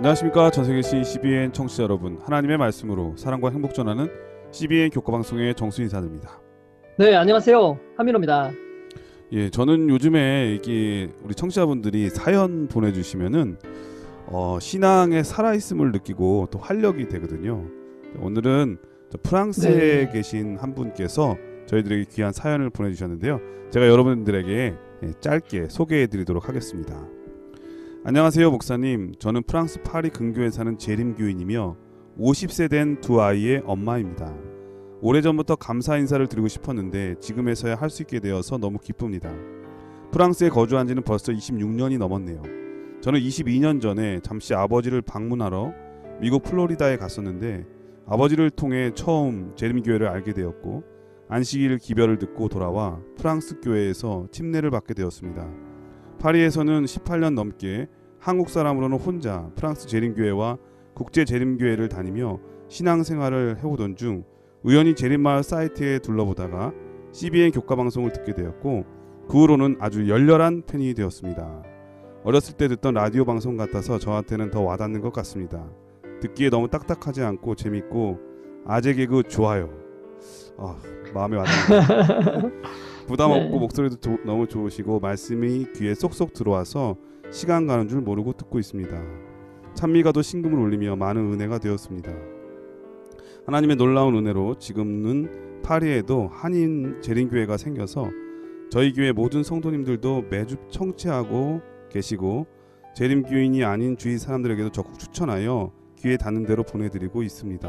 안녕하십니까. 전세계 시 CBN 청취자 여러분, 하나님의 말씀으로 사랑과 행복 전하는 CBN 교과방송의 정수 인사드립니다. 네, 안녕하세요. 한민호입니다. 예, 저는 요즘에 이게 우리 청취자분들이 사연 보내주시면은 신앙의 살아있음을 느끼고 또 활력이 되거든요. 오늘은 프랑스에 네. 계신 한 분께서 저희들에게 귀한 사연을 보내주셨는데요. 제가 여러분들에게 짧게 소개해드리도록 하겠습니다. 안녕하세요, 목사님. 저는 프랑스 파리 근교에 사는 재림교인이며 50세 된 두 아이의 엄마입니다. 오래전부터 감사 인사를 드리고 싶었는데 지금에서야 할 수 있게 되어서 너무 기쁩니다. 프랑스에 거주한 지는 벌써 26년이 넘었네요. 저는 22년 전에 잠시 아버지를 방문하러 미국 플로리다에 갔었는데 아버지를 통해 처음 재림교회를 알게 되었고 안식일 기별을 듣고 돌아와 프랑스 교회에서 침례를 받게 되었습니다. 파리에서는 18년 넘게 한국 사람으로는 혼자 프랑스 재림교회와 국제 재림교회를 다니며 신앙생활을 해오던 중 우연히 재림마을 사이트에 둘러보다가 CBN 교과방송을 듣게 되었고 그 후로는 아주 열렬한 팬이 되었습니다. 어렸을 때 듣던 라디오 방송 같아서 저한테는 더 와닿는 것 같습니다. 듣기에 너무 딱딱하지 않고 재밌고 아재 개그 좋아요. 마음에 와닿네요. 부담 없고 네. 목소리도 너무 좋으시고 말씀이 귀에 쏙쏙 들어와서 시간 가는 줄 모르고 듣고 있습니다. 찬미가도 신금을 울리며 많은 은혜가 되었습니다. 하나님의 놀라운 은혜로 지금은 파리에도 한인 재림교회가 생겨서 저희 교회 모든 성도님들도 매주 청취하고 계시고 재림교인이 아닌 주위 사람들에게도 적극 추천하여 귀에 닿는 대로 보내드리고 있습니다.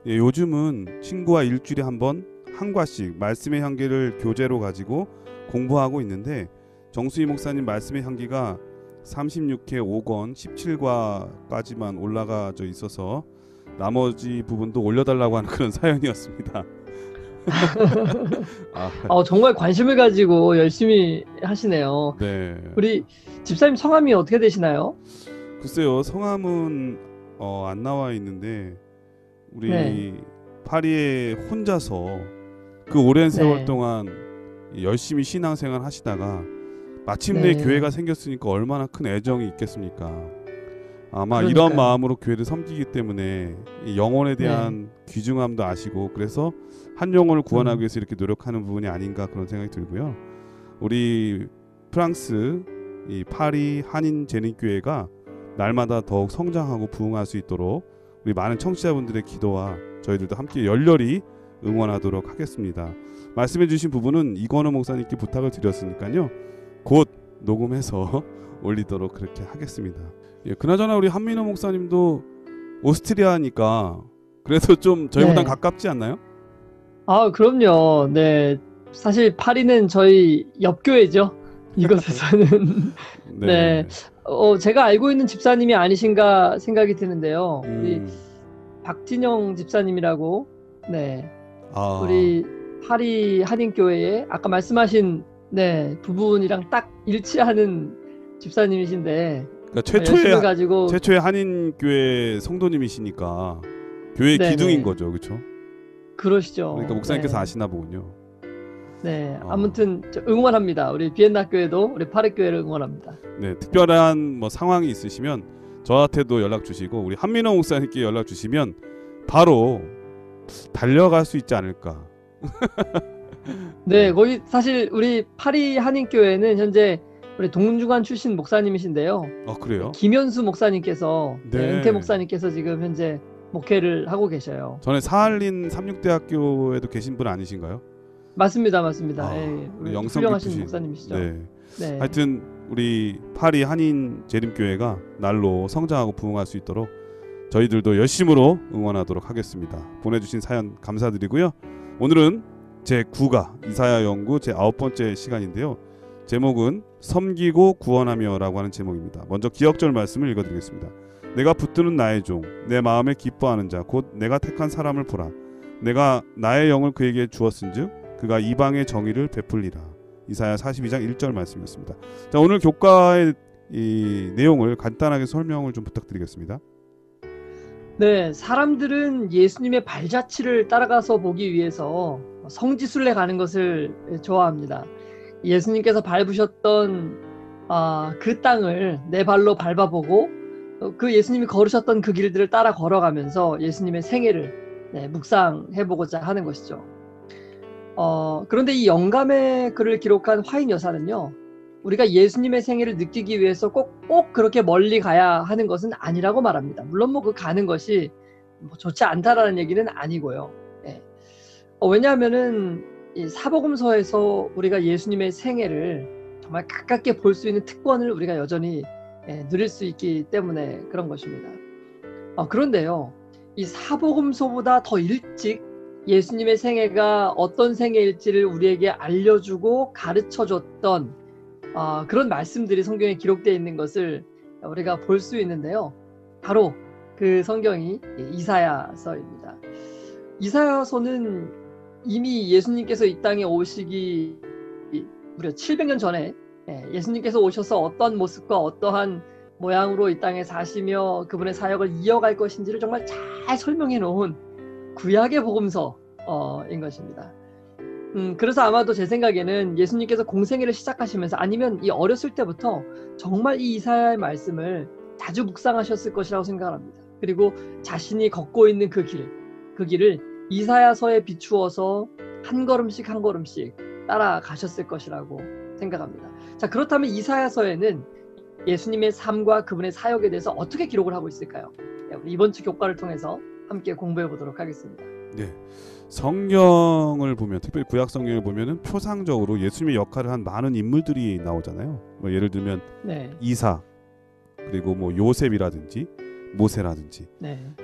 예, 요즘은 친구와 일주일에 한 번 한 과씩 말씀의 향기를 교재로 가지고 공부하고 있는데 정수희 목사님 말씀의 향기가 36회 5권 17과까지만 올라가져 있어서 나머지 부분도 올려달라고 하는 그런 사연이었습니다. 정말 관심을 가지고 열심히 하시네요. 네. 우리 집사님 성함이 어떻게 되시나요? 글쎄요, 성함은 안 나와 있는데 우리 네. 파리에 혼자서 그 오랜 세월 네. 동안 열심히 신앙생활 하시다가 마침내 네. 교회가 생겼으니까 얼마나 큰 애정이 있겠습니까? 아마 이런 그러니까요. 마음으로 교회를 섬기기 때문에 이 영혼에 네. 대한 귀중함도 아시고 그래서 한 영혼을 구원하기 음. 위해서 이렇게 노력하는 부분이 아닌가 그런 생각이 들고요. 우리 프랑스 이 파리 한인 재림교회가 날마다 더욱 성장하고 부흥할 수 있도록 우리 많은 청취자분들의 기도와 저희들도 함께 열렬히 응원하도록 하겠습니다. 말씀해 주신 부분은 이건호 목사님께 부탁을 드렸으니까요. 곧 녹음해서 올리도록 그렇게 하겠습니다. 예, 그나저나 우리 한민호 목사님도 오스트리아니까 그래도 좀 저희보단 네. 가깝지 않나요? 그럼요. 네. 사실 파리는 저희 옆교회죠. 이곳에서는. 네. 네. 제가 알고 있는 집사님이 아니신가 생각이 드는데요. 우리 음. 박진영 집사님이라고, 네. 아. 우리 파리 한인교회에 아까 말씀하신 네 부분이랑 딱 일치하는 집사님이신데 그러니까 열심을 가지고 최초의 한인 교회 성도님이시니까 교회 기둥인 네네 거죠, 그렇죠? 그러시죠. 그러니까 목사님께서 네, 아시나 보군요. 네 아, 아무튼 저 응원합니다. 우리 비엔나 교회도 우리 파리 교회를 응원합니다. 네, 특별한 뭐 상황이 있으시면 저한테도 연락 주시고 우리 한민호 목사님께 연락 주시면 바로 달려갈 수 있지 않을까. 네, 거기 사실 우리 파리 한인교회는 현재 우리 동중한 출신 목사님이신데요. 그래요? 김현수 목사님께서 네. 은퇴 목사님께서 지금 현재 목회를 하고 계셔요. 전에 사할린 삼육대학교에도 계신 분 아니신가요? 맞습니다, 맞습니다. 예, 우리 우리 영성 훌륭하신 깊으신. 목사님이시죠. 네. 네. 하여튼 우리 파리 한인 재림교회가 날로 성장하고 부흥할 수 있도록 저희들도 열심으로 응원하도록 하겠습니다. 보내주신 사연 감사드리고요. 오늘은 제9가 이사야 연구 제9번째 시간인데요. 제목은 섬기고 구원하며라고 하는 제목입니다. 먼저 기억절 말씀을 읽어드리겠습니다. 내가 붙드는 나의 종, 내 마음에 기뻐하는 자, 곧 내가 택한 사람을 보라. 내가 나의 영을 그에게 주었은즉 그가 이방의 정의를 베풀리라. 이사야 42장 1절 말씀이었습니다. 자, 오늘 교과의 이 내용을 간단하게 설명을 좀 부탁드리겠습니다. 네, 사람들은 예수님의 발자취를 따라가서 보기 위해서 성지순례 가는 것을 좋아합니다. 예수님께서 밟으셨던 그 땅을 내 발로 밟아보고 그 예수님이 걸으셨던 그 길들을 따라 걸어가면서 예수님의 생애를 묵상해보고자 하는 것이죠. 그런데 이 영감의 글을 기록한 화인 여사는요, 우리가 예수님의 생애를 느끼기 위해서 꼭 그렇게 멀리 가야 하는 것은 아니라고 말합니다. 물론 뭐 그 가는 것이 뭐 좋지 않다라는 얘기는 아니고요. 왜냐하면은 이 사복음서에서 우리가 예수님의 생애를 정말 가깝게 볼 수 있는 특권을 우리가 여전히 누릴 수 있기 때문에 그런 것입니다. 그런데요, 이 사복음서보다 더 일찍 예수님의 생애가 어떤 생애일지를 우리에게 알려주고 가르쳐줬던 그런 말씀들이 성경에 기록되어 있는 것을 우리가 볼 수 있는데요. 바로 그 성경이 이사야서입니다. 이사야서는 이미 예수님께서 이 땅에 오시기 무려 700년 전에 예수님께서 오셔서 어떤 모습과 어떠한 모양으로 이 땅에 사시며 그분의 사역을 이어갈 것인지를 정말 잘 설명해 놓은 구약의 복음서인 것입니다. 그래서 아마도 제 생각에는 예수님께서 공생애를 시작하시면서 아니면 이 어렸을 때부터 정말 이 이사야의 말씀을 자주 묵상하셨을 것이라고 생각합니다. 그리고 자신이 걷고 있는 그 길을 이사야서에 비추어서 한 걸음씩 한 걸음씩 따라가셨을 것이라고 생각합니다. 자, 그렇다면 이사야서에는 예수님의 삶과 그분의 사역에 대해서 어떻게 기록을 하고 있을까요? 우리 이번 주 교과를 통해서 함께 공부해 보도록 하겠습니다. 네, 성경을 보면, 특별히 구약 성경을 보면은 표상적으로 예수님의 역할을 한 많은 인물들이 나오잖아요. 뭐 예를 들면 이사, 그리고 뭐 요셉이라든지 모세라든지.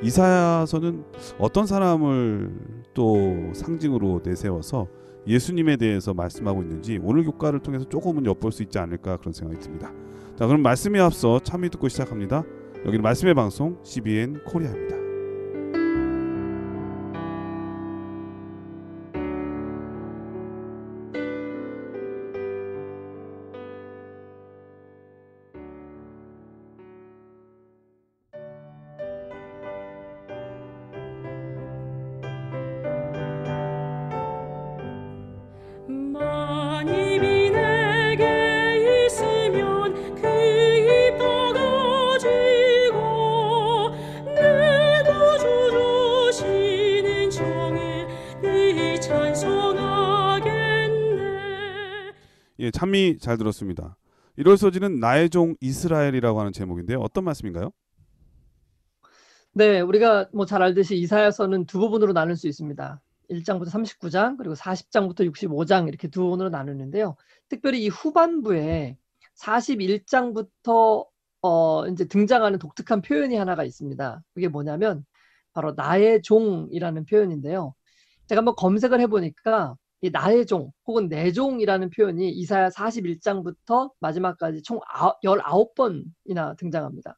이사야서는 어떤 사람을 또 상징으로 내세워서 예수님에 대해서 말씀하고 있는지 오늘 교과를 통해서 조금은 엿볼 수 있지 않을까 그런 생각이 듭니다. 자, 그럼 말씀에 앞서 참여 듣고 시작합니다. 여기는 말씀의 방송 CBN 코리아입니다. 예, 참미 잘 들었습니다. 이럴소지는 나의 종 이스라엘이라고 하는 제목인데요. 어떤 말씀인가요? 네, 우리가 뭐 잘 알듯이 이사야서는 두 부분으로 나눌 수 있습니다. 1장부터 39장 그리고 40장부터 65장 이렇게 두 부분으로 나누는데요. 특별히 이 후반부에 41장부터 이제 등장하는 독특한 표현이 하나가 있습니다. 그게 뭐냐면 바로 나의 종이라는 표현인데요. 제가 한번 검색을 해보니까 이 나의 종 혹은 내 종이라는 표현이 이사야 41장부터 마지막까지 총 19번이나 등장합니다.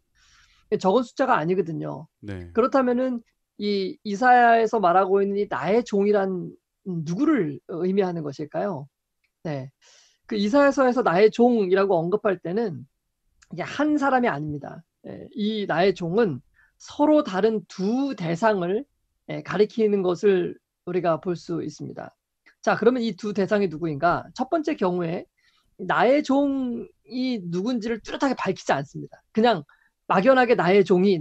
적은 숫자가 아니거든요. 그렇다면은 이 이사야에서 말하고 있는 이 나의 종이란 누구를 의미하는 것일까요? 그 이사야서에서 나의 종이라고 언급할 때는 이게 한 사람이 아닙니다. 이 나의 종은 서로 다른 두 대상을 가리키는 것을 우리가 볼 수 있습니다. 자, 그러면 이 두 대상이 누구인가? 첫 번째 경우에 나의 종이 누군지를 뚜렷하게 밝히지 않습니다. 그냥 막연하게 나의 종이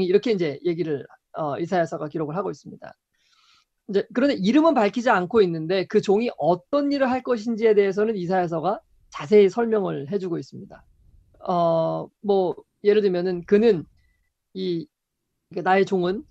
이렇게 이제 얘기를 이사야서가 기록을 하고 있습니다. 이제 그런데 이름은 밝히지 않고 있는데 그 종이 어떤 일을 할 것인지에 대해서는 이사야서가 자세히 설명을 해주고 있습니다. 뭐 예를 들면은 그는 나의 종은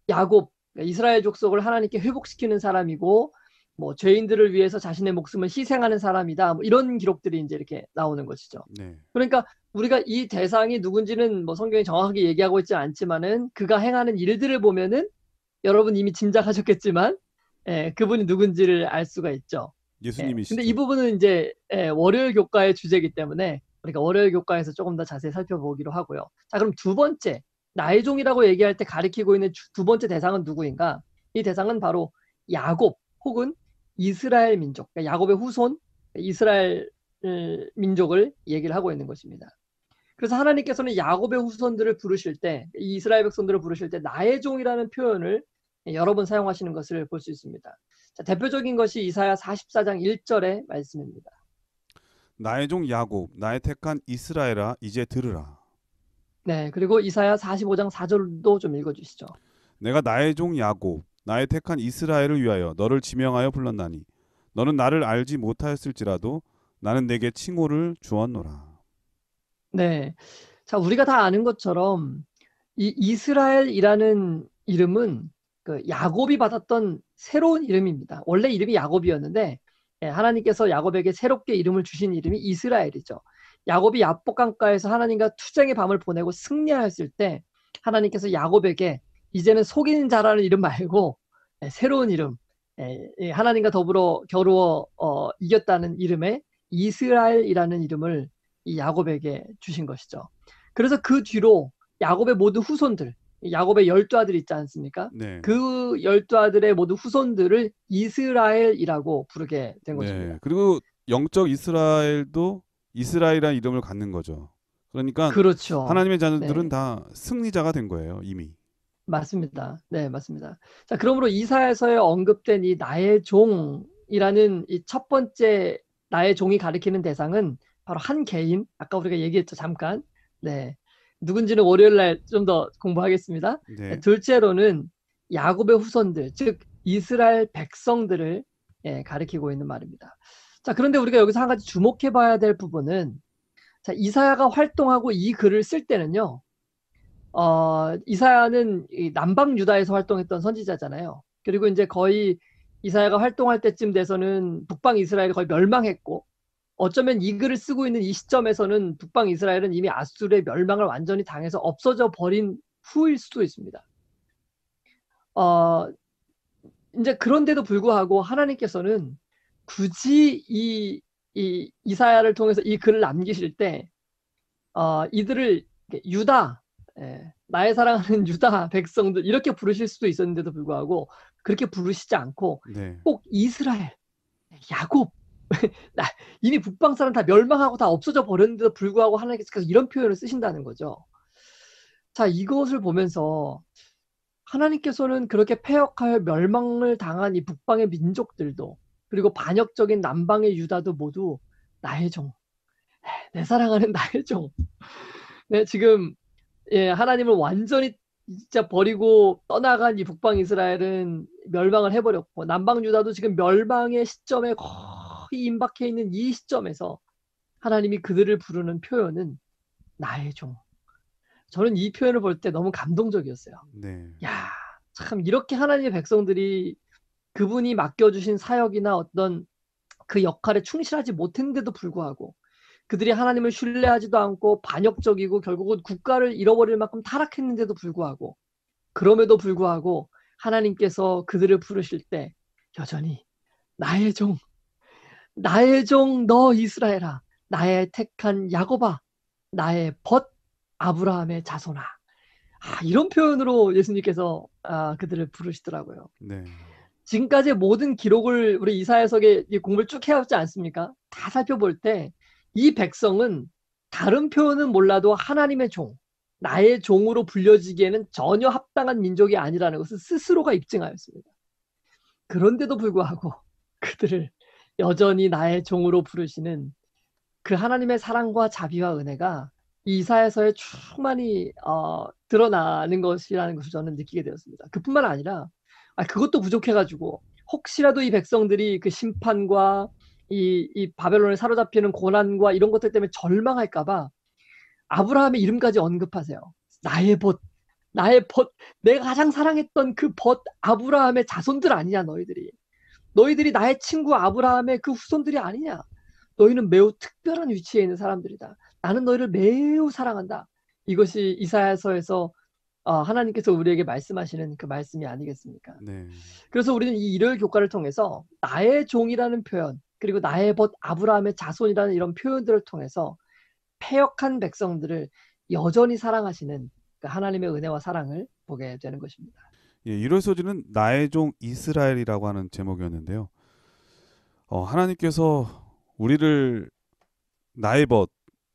야곱 이스라엘 족속을 하나님께 회복시키는 사람이고 뭐 죄인들을 위해서 자신의 목숨을 희생하는 사람이다. 뭐 이런 기록들이 이제 이렇게 나오는 것이죠. 그러니까 우리가 이 대상이 누군지는 뭐 성경이 정확하게 얘기하고 있지 않지만은 그가 행하는 일들을 보면은 여러분 이미 짐작하셨겠지만 그분이 누군지를 알 수가 있죠. 예수님이시죠. 근데 이 부분은 이제 월요일 교과의 주제이기 때문에 우리가 월요일 교과에서 조금 더 자세히 살펴보기로 하고요. 자, 그럼 두 번째 나의 종이라고 얘기할 때 가리키고 있는 두 번째 대상은 누구인가? 이 대상은 바로 야곱 혹은 이스라엘 민족, 그러니까 야곱의 후손 이스라엘 민족을 얘기를 하고 있는 것입니다. 그래서 하나님께서는 야곱의 후손들을 부르실 때, 이스라엘 백성들을 부르실 때 나의 종이라는 표현을 여러 번 사용하시는 것을 볼 수 있습니다. 자, 대표적인 것이 이사야 44장 1절의 말씀입니다. 나의 종 야곱, 나의 택한 이스라엘아, 이제 들으라. 네, 그리고 이사야 45장 4절도 좀 읽어주시죠. 내가 나의 종 야곱 나의 택한 이스라엘을 위하여 너를 지명하여 불렀나니 너는 나를 알지 못하였을지라도 나는 내게 칭호를 주었노라. 네, 자, 우리가 다 아는 것처럼 이 이스라엘이라는 이름은 그 야곱이 받았던 새로운 이름입니다. 원래 이름이 야곱이었는데 하나님께서 야곱에게 새롭게 이름을 주신 이름이 이스라엘이죠. 야곱이 야복강가에서 하나님과 투쟁의 밤을 보내고 승리하였을 때 하나님께서 야곱에게 이제는 속이는 자라는 이름 말고 새로운 이름, 하나님과 더불어 겨루어 이겼다는 이름의 이스라엘이라는 이름을 이 야곱에게 주신 것이죠. 그래서 그 뒤로 야곱의 모든 후손들, 야곱의 12아들 있지 않습니까? 네. 그 12아들의 모든 후손들을 이스라엘이라고 부르게 된 네. 것입니다. 그리고 영적 이스라엘도 이스라엘이라는 이름을 갖는 거죠. 그러니까 그렇죠. 하나님의 자녀들은 네, 다 승리자가 된 거예요, 이미. 맞습니다. 네, 맞습니다. 자, 그러므로 이사야서에 언급된 이 나의 종이라는 이 첫 번째 나의 종이 가리키는 대상은 바로 한 개인, 아까 우리가 얘기했죠, 잠깐. 네. 누군지는 월요일 날 좀 더 공부하겠습니다. 네. 둘째로는 야곱의 후손들, 즉 이스라엘 백성들을 가리키고 있는 말입니다. 자, 그런데 우리가 여기서 한 가지 주목해 봐야 될 부분은 자, 이사야가 활동하고 이 글을 쓸 때는요. 이사야는 이 남방 유다에서 활동했던 선지자잖아요. 그리고 이제 거의 이사야가 활동할 때쯤 돼서는 북방 이스라엘이 거의 멸망했고 어쩌면 이 글을 쓰고 있는 이 시점에서는 북방 이스라엘은 이미 아수르의 멸망을 완전히 당해서 없어져 버린 후일 수도 있습니다. 이제 그런데도 불구하고 하나님께서는 굳이 이사야를 통해서 이 글을 남기실 때 이들을 유다, 나의 사랑하는 유다 백성들 이렇게 부르실 수도 있었는데도 불구하고 그렇게 부르시지 않고 네. 꼭 이스라엘, 야곱 이미 북방 사람 다 멸망하고 다 없어져 버렸는데도 불구하고 하나님께서 이런 표현을 쓰신다는 거죠. 자, 이것을 보면서 하나님께서는 그렇게 패역하여 멸망을 당한 이 북방의 민족들도 그리고 반역적인 남방의 유다도 모두 나의 종, 내 사랑하는 나의 종. 네, 지금 하나님을 완전히 진짜 버리고 떠나간 이 북방 이스라엘은 멸망을 해버렸고 남방 유다도 지금 멸망의 시점에 거의 임박해 있는 이 시점에서 하나님이 그들을 부르는 표현은 나의 종. 저는 이 표현을 볼 때 너무 감동적이었어요. 네. 야, 참 이렇게 하나님의 백성들이 그분이 맡겨주신 사역이나 어떤 그 역할에 충실하지 못했는데도 불구하고 그들이 하나님을 신뢰하지도 않고 반역적이고 결국은 국가를 잃어버릴 만큼 타락했는데도 불구하고 그럼에도 불구하고 하나님께서 그들을 부르실 때 여전히 나의 종, 나의 종 너 이스라엘아, 나의 택한 야곱아, 나의 벗 아브라함의 자손아. 이런 표현으로 예수님께서 그들을 부르시더라고요. 네. 지금까지의 모든 기록을 우리 이사야서에 공부를 쭉 해왔지 않습니까? 다 살펴볼 때 이 백성은 다른 표현은 몰라도 하나님의 종, 나의 종으로 불려지기에는 전혀 합당한 민족이 아니라는 것을 스스로가 입증하였습니다. 그런데도 불구하고 그들을 여전히 나의 종으로 부르시는 그 하나님의 사랑과 자비와 은혜가 이사야서에 충만히 드러나는 것이라는 것을 저는 느끼게 되었습니다. 그뿐만 아니라 그것도 부족해가지고 혹시라도 이 백성들이 그 심판과 이 바벨론에 사로잡히는 고난과 이런 것들 때문에 절망할까봐 아브라함의 이름까지 언급하세요. 나의 벗, 나의 벗, 내가 가장 사랑했던 그 벗 아브라함의 자손들 아니냐 너희들이. 너희들이 나의 친구 아브라함의 그 후손들이 아니냐. 너희는 매우 특별한 위치에 있는 사람들이다. 나는 너희를 매우 사랑한다. 이것이 이사야서에서 하나님께서 우리에게 말씀하시는 그 말씀이 아니겠습니까? 네. 그래서 우리는 이 일요일 교과를 통해서 나의 종이라는 표현 그리고 나의 벗 아브라함의 자손이라는 이런 표현들을 통해서 패역한 백성들을 여전히 사랑하시는 그 하나님의 은혜와 사랑을 보게 되는 것입니다. 예, 1월 소지는 나의 종 이스라엘이라고 하는 제목이었는데요. 하나님께서 우리를 나의 벗,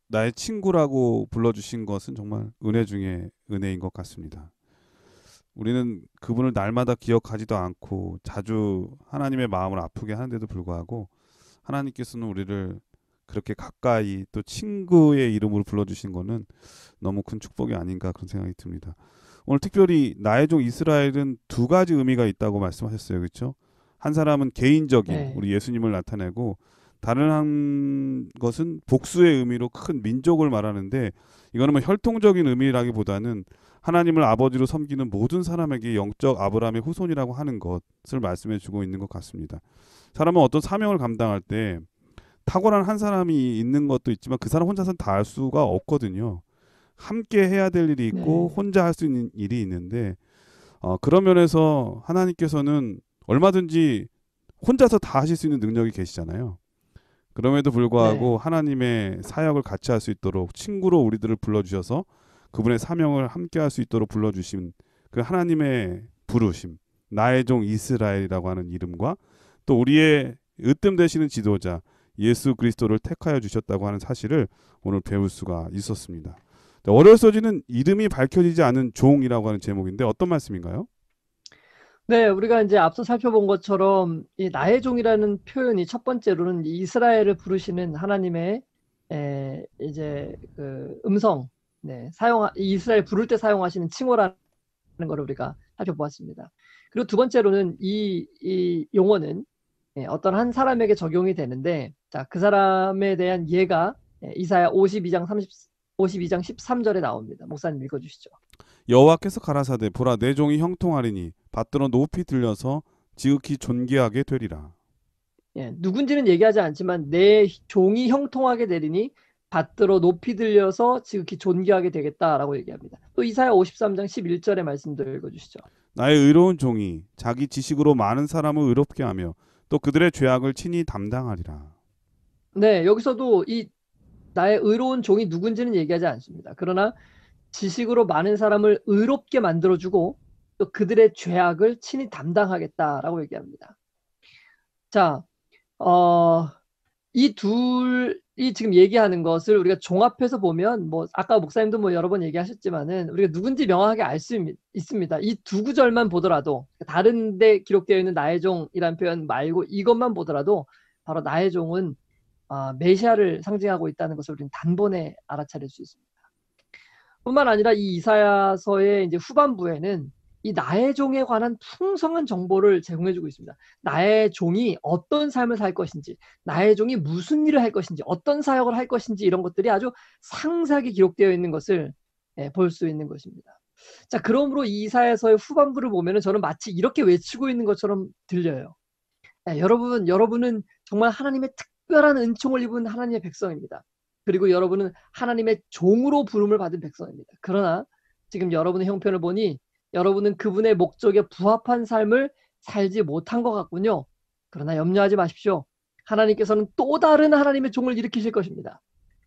나의 친구라고 불러주신 것은 정말 은혜 중에 은혜인 것 같습니다. 우리는 그분을 날마다 기억하지도 않고 자주 하나님의 마음을 아프게 하는데도 불구하고 하나님께서는 우리를 그렇게 가까이 또 친구의 이름으로 불러주신 거는 너무 큰 축복이 아닌가 그런 생각이 듭니다. 오늘 특별히 나의 종 이스라엘은 두 가지 의미가 있다고 말씀하셨어요. 그렇죠? 한 사람은 개인적인 네, 우리 예수님을 나타내고 다른 한 것은 복수의 의미로 큰 민족을 말하는데 이거는 뭐 혈통적인 의미라기보다는 하나님을 아버지로 섬기는 모든 사람에게 영적 아브라함의 후손이라고 하는 것을 말씀해 주고 있는 것 같습니다. 사람은 어떤 사명을 감당할 때 탁월한 한 사람이 있는 것도 있지만 그 사람 혼자서는 다 할 수가 없거든요. 함께 해야 될 일이 있고 네, 혼자 할 수 있는 일이 있는데 그런 면에서 하나님께서는 얼마든지 혼자서 다 하실 수 있는 능력이 계시잖아요. 그럼에도 불구하고 네, 하나님의 사역을 같이 할 수 있도록 친구로 우리들을 불러주셔서 그분의 사명을 함께 할 수 있도록 불러주신 그 하나님의 부르심, 나의 종 이스라엘이라고 하는 이름과 또 우리의 으뜸 되시는 지도자 예수 그리스도를 택하여 주셨다고 하는 사실을 오늘 배울 수가 있었습니다. 월요소지는 이름이 밝혀지지 않은 종이라고 하는 제목인데 어떤 말씀인가요? 네, 우리가 이제 앞서 살펴본 것처럼 이 나의 종이라는 표현이 첫 번째로는 이 이스라엘을 부르시는 하나님의 이제 그 음성, 네, 이스라엘 부를 때 사용하시는 칭호라는 걸 우리가 살펴보았습니다. 그리고 두 번째로는 이 용어는 어떤 한 사람에게 적용이 되는데, 자, 그 사람에 대한 예가 이사야 52장 13절에 나옵니다. 목사님 읽어주시죠. 여호와께서 가라사대 보라 내 종이 형통하리니 받들어 높이 들려서 지극히 존귀하게 되리라. 예, 누군지는 얘기하지 않지만 내 종이 형통하게 되리니 받들어 높이 들려서 지극히 존귀하게 되겠다라고 얘기합니다. 또 이사야 53장 11절의 말씀도 읽어주시죠. 나의 의로운 종이 자기 지식으로 많은 사람을 의롭게 하며 또 그들의 죄악을 친히 담당하리라. 네, 여기서도 이 나의 의로운 종이 누군지는 얘기하지 않습니다. 그러나 지식으로 많은 사람을 의롭게 만들어주고 또 그들의 죄악을 친히 담당하겠다라고 얘기합니다. 자, 어, 이 지금 얘기하는 것을 우리가 종합해서 보면 뭐 아까 목사님도 뭐 여러 번 얘기하셨지만은 우리가 누군지 명확하게 알 수 있습니다. 이 두 구절만 보더라도 다른 데 기록되어 있는 나의 종이라는 표현 말고 이것만 보더라도 바로 나의 종은 메시아를 상징하고 있다는 것을 우리는 단번에 알아차릴 수 있습니다. 뿐만 아니라 이 이사야서의 이제 후반부에는 이 나의 종에 관한 풍성한 정보를 제공해주고 있습니다. 나의 종이 어떤 삶을 살 것인지, 나의 종이 무슨 일을 할 것인지, 어떤 사역을 할 것인지 이런 것들이 아주 상세하게 기록되어 있는 것을 볼 수 있는 것입니다. 자, 그러므로 이 이사야서의 후반부를 보면은 저는 마치 이렇게 외치고 있는 것처럼 들려요. 여러분은 정말 하나님의 특별한 은총을 입은 하나님의 백성입니다. 그리고 여러분은 하나님의 종으로 부름을 받은 백성입니다. 그러나 지금 여러분의 형편을 보니 여러분은 그분의 목적에 부합한 삶을 살지 못한 것 같군요. 그러나 염려하지 마십시오. 하나님께서는 또 다른 하나님의 종을 일으키실 것입니다.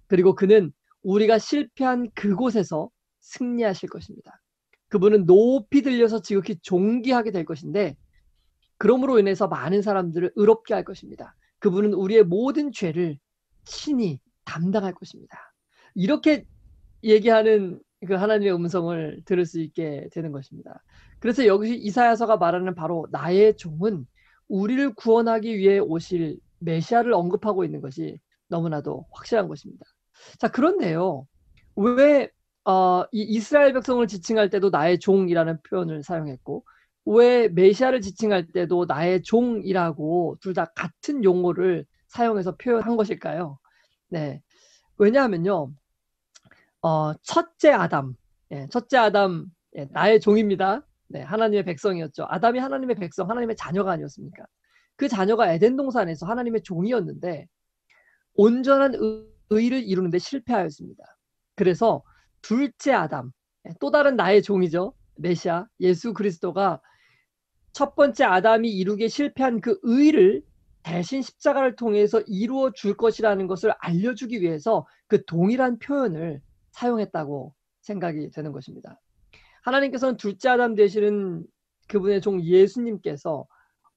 그리고 그는 우리가 실패한 그곳에서 승리하실 것입니다. 그분은 높이 들려서 지극히 존귀하게 될 것인데 그러므로 인해서 많은 사람들을 의롭게 할 것입니다. 그분은 우리의 모든 죄를 친히 담당할 것입니다. 이렇게 얘기하는 그 하나님의 음성을 들을 수 있게 되는 것입니다. 그래서 여기 이사야서가 말하는 바로 나의 종은 우리를 구원하기 위해 오실 메시아를 언급하고 있는 것이 너무나도 확실한 것입니다. 자, 그런데요. 왜 이 이스라엘 백성을 지칭할 때도 나의 종이라는 표현을 사용했고 왜 메시아를 지칭할 때도 나의 종이라고 둘 다 같은 용어를 사용해서 표현한 것일까요? 네. 왜냐하면요. 첫째 아담. 첫째 아담 나의 종입니다. 네, 하나님의 백성이었죠. 아담이 하나님의 백성, 하나님의 자녀가 아니었습니까? 그 자녀가 에덴 동산에서 하나님의 종이었는데 온전한 의를 이루는 데 실패하였습니다. 그래서 둘째 아담, 또 다른 나의 종이죠. 메시아, 예수 그리스도가 첫 번째 아담이 이루기 실패한 그 의를 대신 십자가를 통해서 이루어 줄 것이라는 것을 알려주기 위해서 그 동일한 표현을 사용했다고 생각이 되는 것입니다. 하나님께서는 둘째 아담 되시는 그분의 종 예수님께서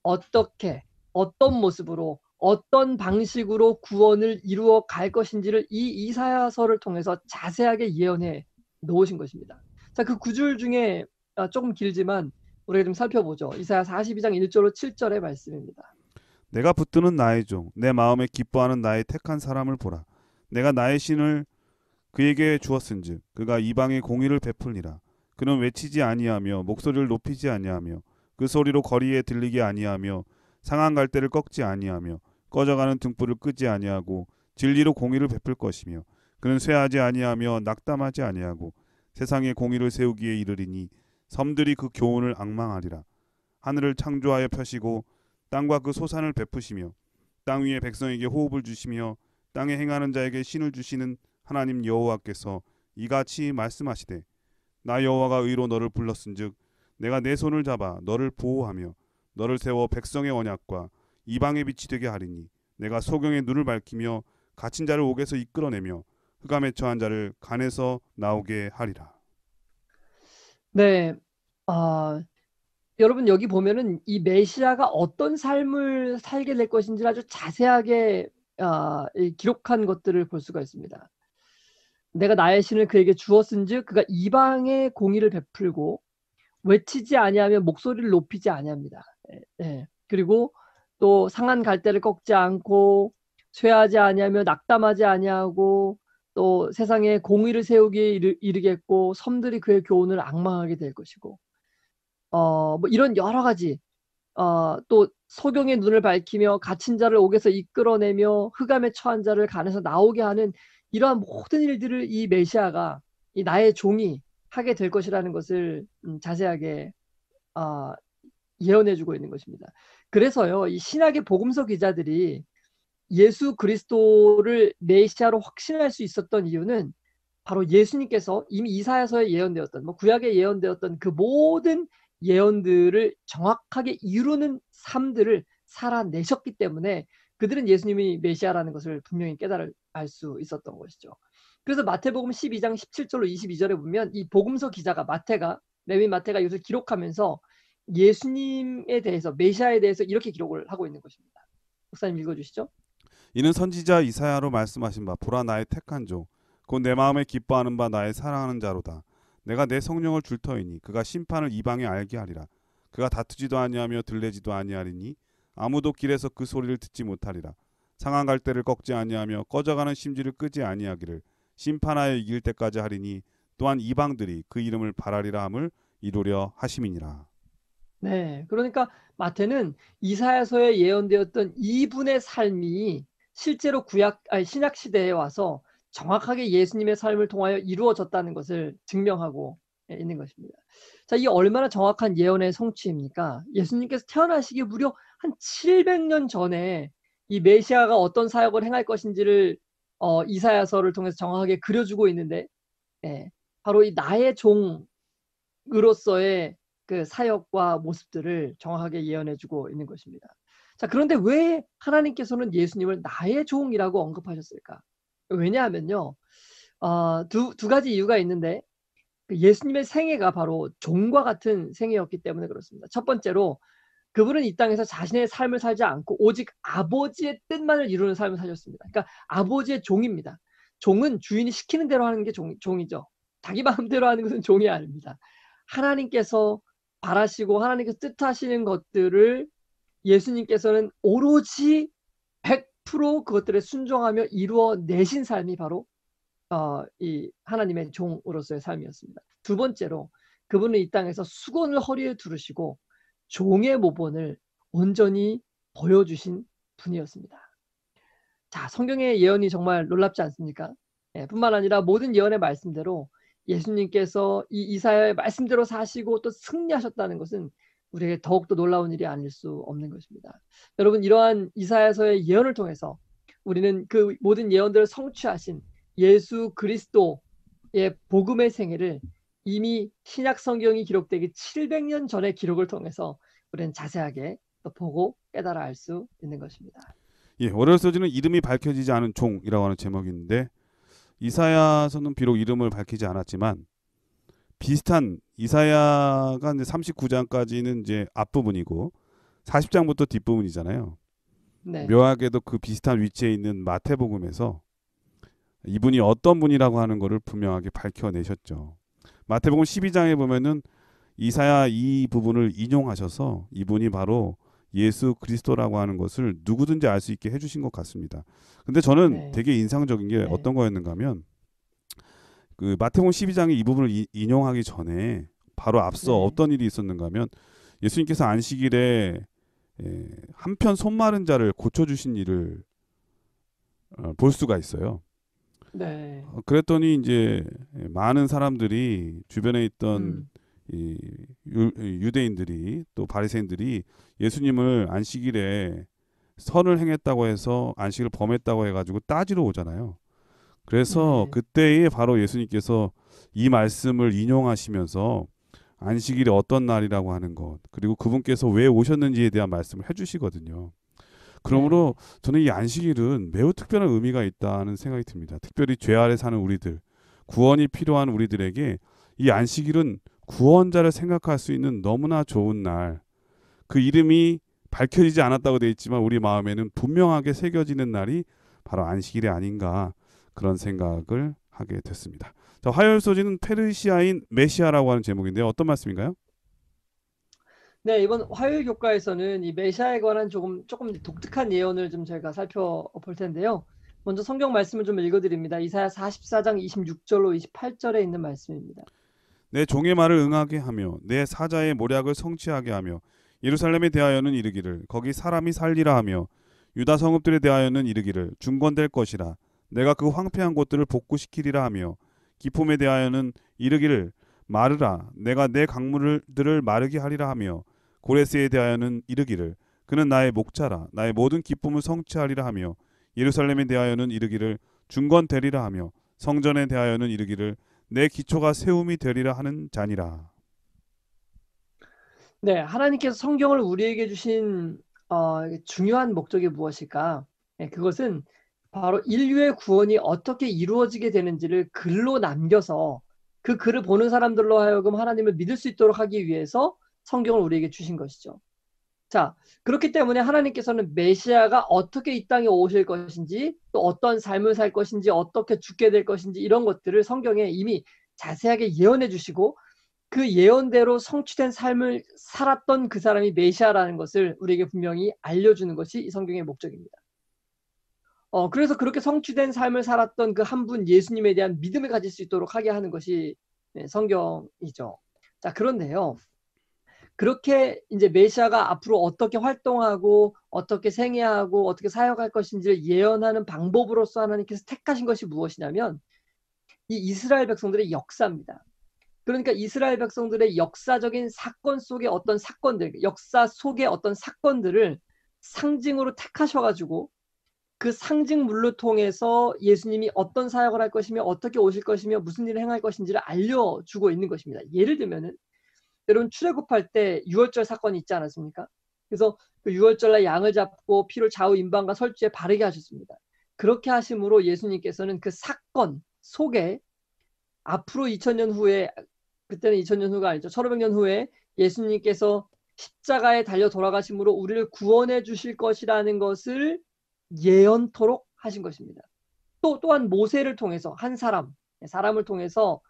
어떻게, 어떤 모습으로, 어떤 방식으로 구원을 이루어 갈 것인지를 이 이사야서를 통해서 자세하게 예언해 놓으신 것입니다. 자, 그 구절 중에 조금 길지만 우리가 좀 살펴보죠. 이사야 42장 1절로 7절의 말씀입니다. 내가 붙드는 나의 종, 내 마음에 기뻐하는 나의 택한 사람을 보라. 내가 나의 신을 그에게 주었은즉 그가 이방에 공의를 베풀리라. 그는 외치지 아니하며 목소리를 높이지 아니하며 그 소리로 거리에 들리게 아니하며 상한 갈대를 꺾지 아니하며 꺼져가는 등불을 끄지 아니하고 진리로 공의를 베풀 것이며 그는 쇠하지 아니하며 낙담하지 아니하고 세상에 공의를 세우기에 이르리니 섬들이 그 교훈을 앙망하리라. 하늘을 창조하여 펴시고 땅과 그 소산을 베푸시며 땅 위에 백성에게 호흡을 주시며 땅에 행하는 자에게 신을 주시는 하나님 여호와께서 이같이 말씀하시되 나 여호와가 의로 너를 불렀은즉 내가 내 손을 잡아 너를 보호하며 너를 세워 백성의 언약과 이방의 빛이 되게 하리니 내가 소경의 눈을 밝히며 갇힌 자를 옥에서 이끌어내며 흑암에 처한 자를 간에서 나오게 하리라. 네. 아, 여러분 여기 보면은 이 메시아가 어떤 삶을 살게 될 것인지를 아주 자세하게 기록한 것들을 볼 수가 있습니다. 내가 나의 신을 그에게 주었은즉 그가 이방의 공의를 베풀고 외치지 아니하며 목소리를 높이지 아니합니다. 그리고 또 상한 갈대를 꺾지 않고 쇠하지 아니하며 낙담하지 아니하고 또 세상에 공의를 세우기에 이르겠고 섬들이 그의 교훈을 앙망하게 될 것이고 뭐 이런 여러 가지 또 소경의 눈을 밝히며 갇힌 자를 옥에서 이끌어내며 흑암에 처한 자를 간에서 나오게 하는 이러한 모든 일들을 이 메시아가 이 나의 종이 하게 될 것이라는 것을 자세하게 예언해주고 있는 것입니다. 그래서요, 이 신약의 복음서 기자들이 예수 그리스도를 메시아로 확신할 수 있었던 이유는 바로 예수님께서 이미 이사야서에 예언되었던 구약에 예언되었던 그 모든 예언들을 정확하게 이루는 삶들을 살아내셨기 때문에 그들은 예수님이 메시아라는 것을 분명히 깨달을 알 수 있었던 것이죠. 그래서 마태복음 12장 17절로 22절에 보면 이 복음서 기자가 레위 마태가 이것을 기록하면서 예수님에 대해서 메시아에 대해서 이렇게 기록을 하고 있는 것입니다. 목사님 읽어주시죠. 이는 선지자 이사야로 말씀하신 바 보라 나의 택한 종 곧 내 마음에 기뻐하는 바 나의 사랑하는 자로다. 내가 내 성령을 줄 터이니 그가 심판을 이방에 알게 하리라. 그가 다투지도 아니하며 들레지도 아니하리니 아무도 길에서 그 소리를 듣지 못하리라. 상한 갈대를 꺾지 아니하며 꺼져가는 심지를 끄지 아니하기를 심판하여 이길 때까지 하리니 또한 이방들이 그 이름을 바라리라 함을 이루려 하심이니라. 네, 그러니까 마태는 이사야서에 예언되었던 이분의 삶이 실제로 신약 시대에 와서 정확하게 예수님의 삶을 통하여 이루어졌다는 것을 증명하고 있는 것입니다. 자, 이 얼마나 정확한 예언의 성취입니까? 예수님께서 태어나시기 무려 한 700년 전에 이 메시아가 어떤 사역을 행할 것인지를 이사야서를 통해서 정확하게 그려주고 있는데, 바로 이 나의 종으로서의 그 사역과 모습들을 정확하게 예언해주고 있는 것입니다. 자, 그런데 왜 하나님께서는 예수님을 나의 종이라고 언급하셨을까? 왜냐하면요, 두 가지 이유가 있는데 예수님의 생애가 바로 종과 같은 생애였기 때문에 그렇습니다. 첫 번째로 그분은 이 땅에서 자신의 삶을 살지 않고 오직 아버지의 뜻만을 이루는 삶을 사셨습니다. 그러니까 아버지의 종입니다. 종은 주인이 시키는 대로 하는 게 종이죠. 자기 마음대로 하는 것은 종이 아닙니다. 하나님께서 바라시고 하나님께서 뜻하시는 것들을 예수님께서는 오로지 100% 그것들에 순종하며 이루어내신 삶이 바로 이 하나님의 종으로서의 삶이었습니다. 두 번째로 그분은 이 땅에서 수건을 허리에 두르시고 종의 모본을 온전히 보여주신 분이었습니다. 자, 성경의 예언이 정말 놀랍지 않습니까? 뿐만 아니라 모든 예언의 말씀대로 예수님께서 이 이사야의 말씀대로 사시고 또 승리하셨다는 것은 우리에게 더욱더 놀라운 일이 아닐 수 없는 것입니다. 여러분, 이러한 이사야서의 예언을 통해서 우리는 그 모든 예언들을 성취하신 예수 그리스도의 복음의 생애를 이미 신약 성경이 기록되기 700년 전의 기록을 통해서 우리는 자세하게 또 보고 깨달아 알 수 있는 것입니다. 예, 월요일 소지는 이름이 밝혀지지 않은 종이라고 하는 제목인데 이사야서는 비록 이름을 밝히지 않았지만 비슷한 이사야가 이제 39장까지는 이제 앞부분이고 40장부터 뒷부분이잖아요. 네. 묘하게도 그 비슷한 위치에 있는 마태복음에서 이분이 어떤 분이라고 하는 것을 분명하게 밝혀내셨죠. 마태복음 12장에 보면은 이사야 이 부분을 인용하셔서 이분이 바로 예수 그리스도라고 하는 것을 누구든지 알 수 있게 해주신 것 같습니다. 근데 저는 네, 되게 인상적인 게 네, 어떤 거였는가 하면 그 마태복음 12장의 이 부분을 인용하기 전에 바로 앞서 네, 어떤 일이 있었는가 하면 예수님께서 안식일에 한편 손 마른 자를 고쳐주신 일을 볼 수가 있어요. 네, 그랬더니 이제 많은 사람들이 주변에 있던 음, 이 유대인들이 또 바리새인들이 예수님을 안식일에 선을 행했다고 해서 안식을 범했다고 해가지고 따지러 오잖아요. 그래서 네, 그때에 바로 예수님께서 이 말씀을 인용하시면서 안식일이 어떤 날이라고 하는 것, 그리고 그분께서 왜 오셨는지에 대한 말씀을 해주시거든요. 그러므로 네, 저는 이 안식일은 매우 특별한 의미가 있다는 생각이 듭니다. 특별히 죄 아래 사는 우리들, 구원이 필요한 우리들에게 이 안식일은 구원자를 생각할 수 있는 너무나 좋은 날. 그 이름이 밝혀지지 않았다고 되어 있지만 우리 마음에는 분명하게 새겨지는 날이 바로 안식일이 아닌가 그런 생각을 하게 됐습니다. 자, 화요일 소지는 페르시아인 메시아라고 하는 제목인데요. 어떤 말씀인가요? 네. 이번 화요일 교과에서는 이 메시아에 관한 조금 독특한 예언을 좀 저희가 살펴볼 텐데요. 먼저 성경 말씀을 좀 읽어드립니다. 이사야 44장 26절로 28절에 있는 말씀입니다. 내 종의 말을 응하게 하며 내 사자의 모략을 성취하게 하며 예루살렘에 대하여는 이르기를 거기 사람이 살리라 하며 유다 성읍들에 대하여는 이르기를 중건될 것이라 내가 그 황폐한 곳들을 복구시키리라 하며 기품에 대하여는 이르기를 마르라 내가 내 강물들을 마르게 하리라 하며 고레스에 대하여는 이르기를 그는 나의 목자라 나의 모든 기쁨을 성취하리라 하며 예루살렘에 대하여는 이르기를 중건되리라 하며 성전에 대하여는 이르기를 내 기초가 세움이 되리라 하는 자니라. 네. 하나님께서 성경을 우리에게 주신 중요한 목적이 무엇일까? 네, 그것은 바로 인류의 구원이 어떻게 이루어지게 되는지를 글로 남겨서 그 글을 보는 사람들로 하여금 하나님을 믿을 수 있도록 하기 위해서 성경을 우리에게 주신 것이죠. 자, 그렇기 때문에 하나님께서는 메시아가 어떻게 이 땅에 오실 것인지, 또 어떤 삶을 살 것인지, 어떻게 죽게 될 것인지 이런 것들을 성경에 이미 자세하게 예언해 주시고 그 예언대로 성취된 삶을 살았던 그 사람이 메시아라는 것을 우리에게 분명히 알려주는 것이 이 성경의 목적입니다. 그래서 그렇게 성취된 삶을 살았던 그 한 분 예수님에 대한 믿음을 가질 수 있도록 하게 하는 것이 성경이죠. 자, 그런데요. 그렇게 이제 메시아가 앞으로 어떻게 활동하고 어떻게 생애하고 어떻게 사역할 것인지를 예언하는 방법으로서 하나님께서 택하신 것이 무엇이냐면 이 이스라엘 백성들의 역사입니다. 그러니까 이스라엘 백성들의 역사적인 사건 속의 어떤 사건들, 역사 속의 어떤 사건들을 상징으로 택하셔가지고 그 상징물로 통해서 예수님이 어떤 사역을 할 것이며 어떻게 오실 것이며 무슨 일을 행할 것인지를 알려주고 있는 것입니다. 예를 들면은 여러분 출애굽할 때 유월절 사건이 있지 않았습니까? 그래서 그 유월절날 양을 잡고 피를 좌우 임방과 설주에 바르게 하셨습니다. 그렇게 하심으로 예수님께서는 그 사건 속에 앞으로 2000년 후에 그때는 2000년 후가 아니죠. 1500년 후에 예수님께서 십자가에 달려 돌아가심으로 우리를 구원해 주실 것이라는 것을 예언토록 하신 것입니다. 또한 모세를 통해서 한 사람을 통해서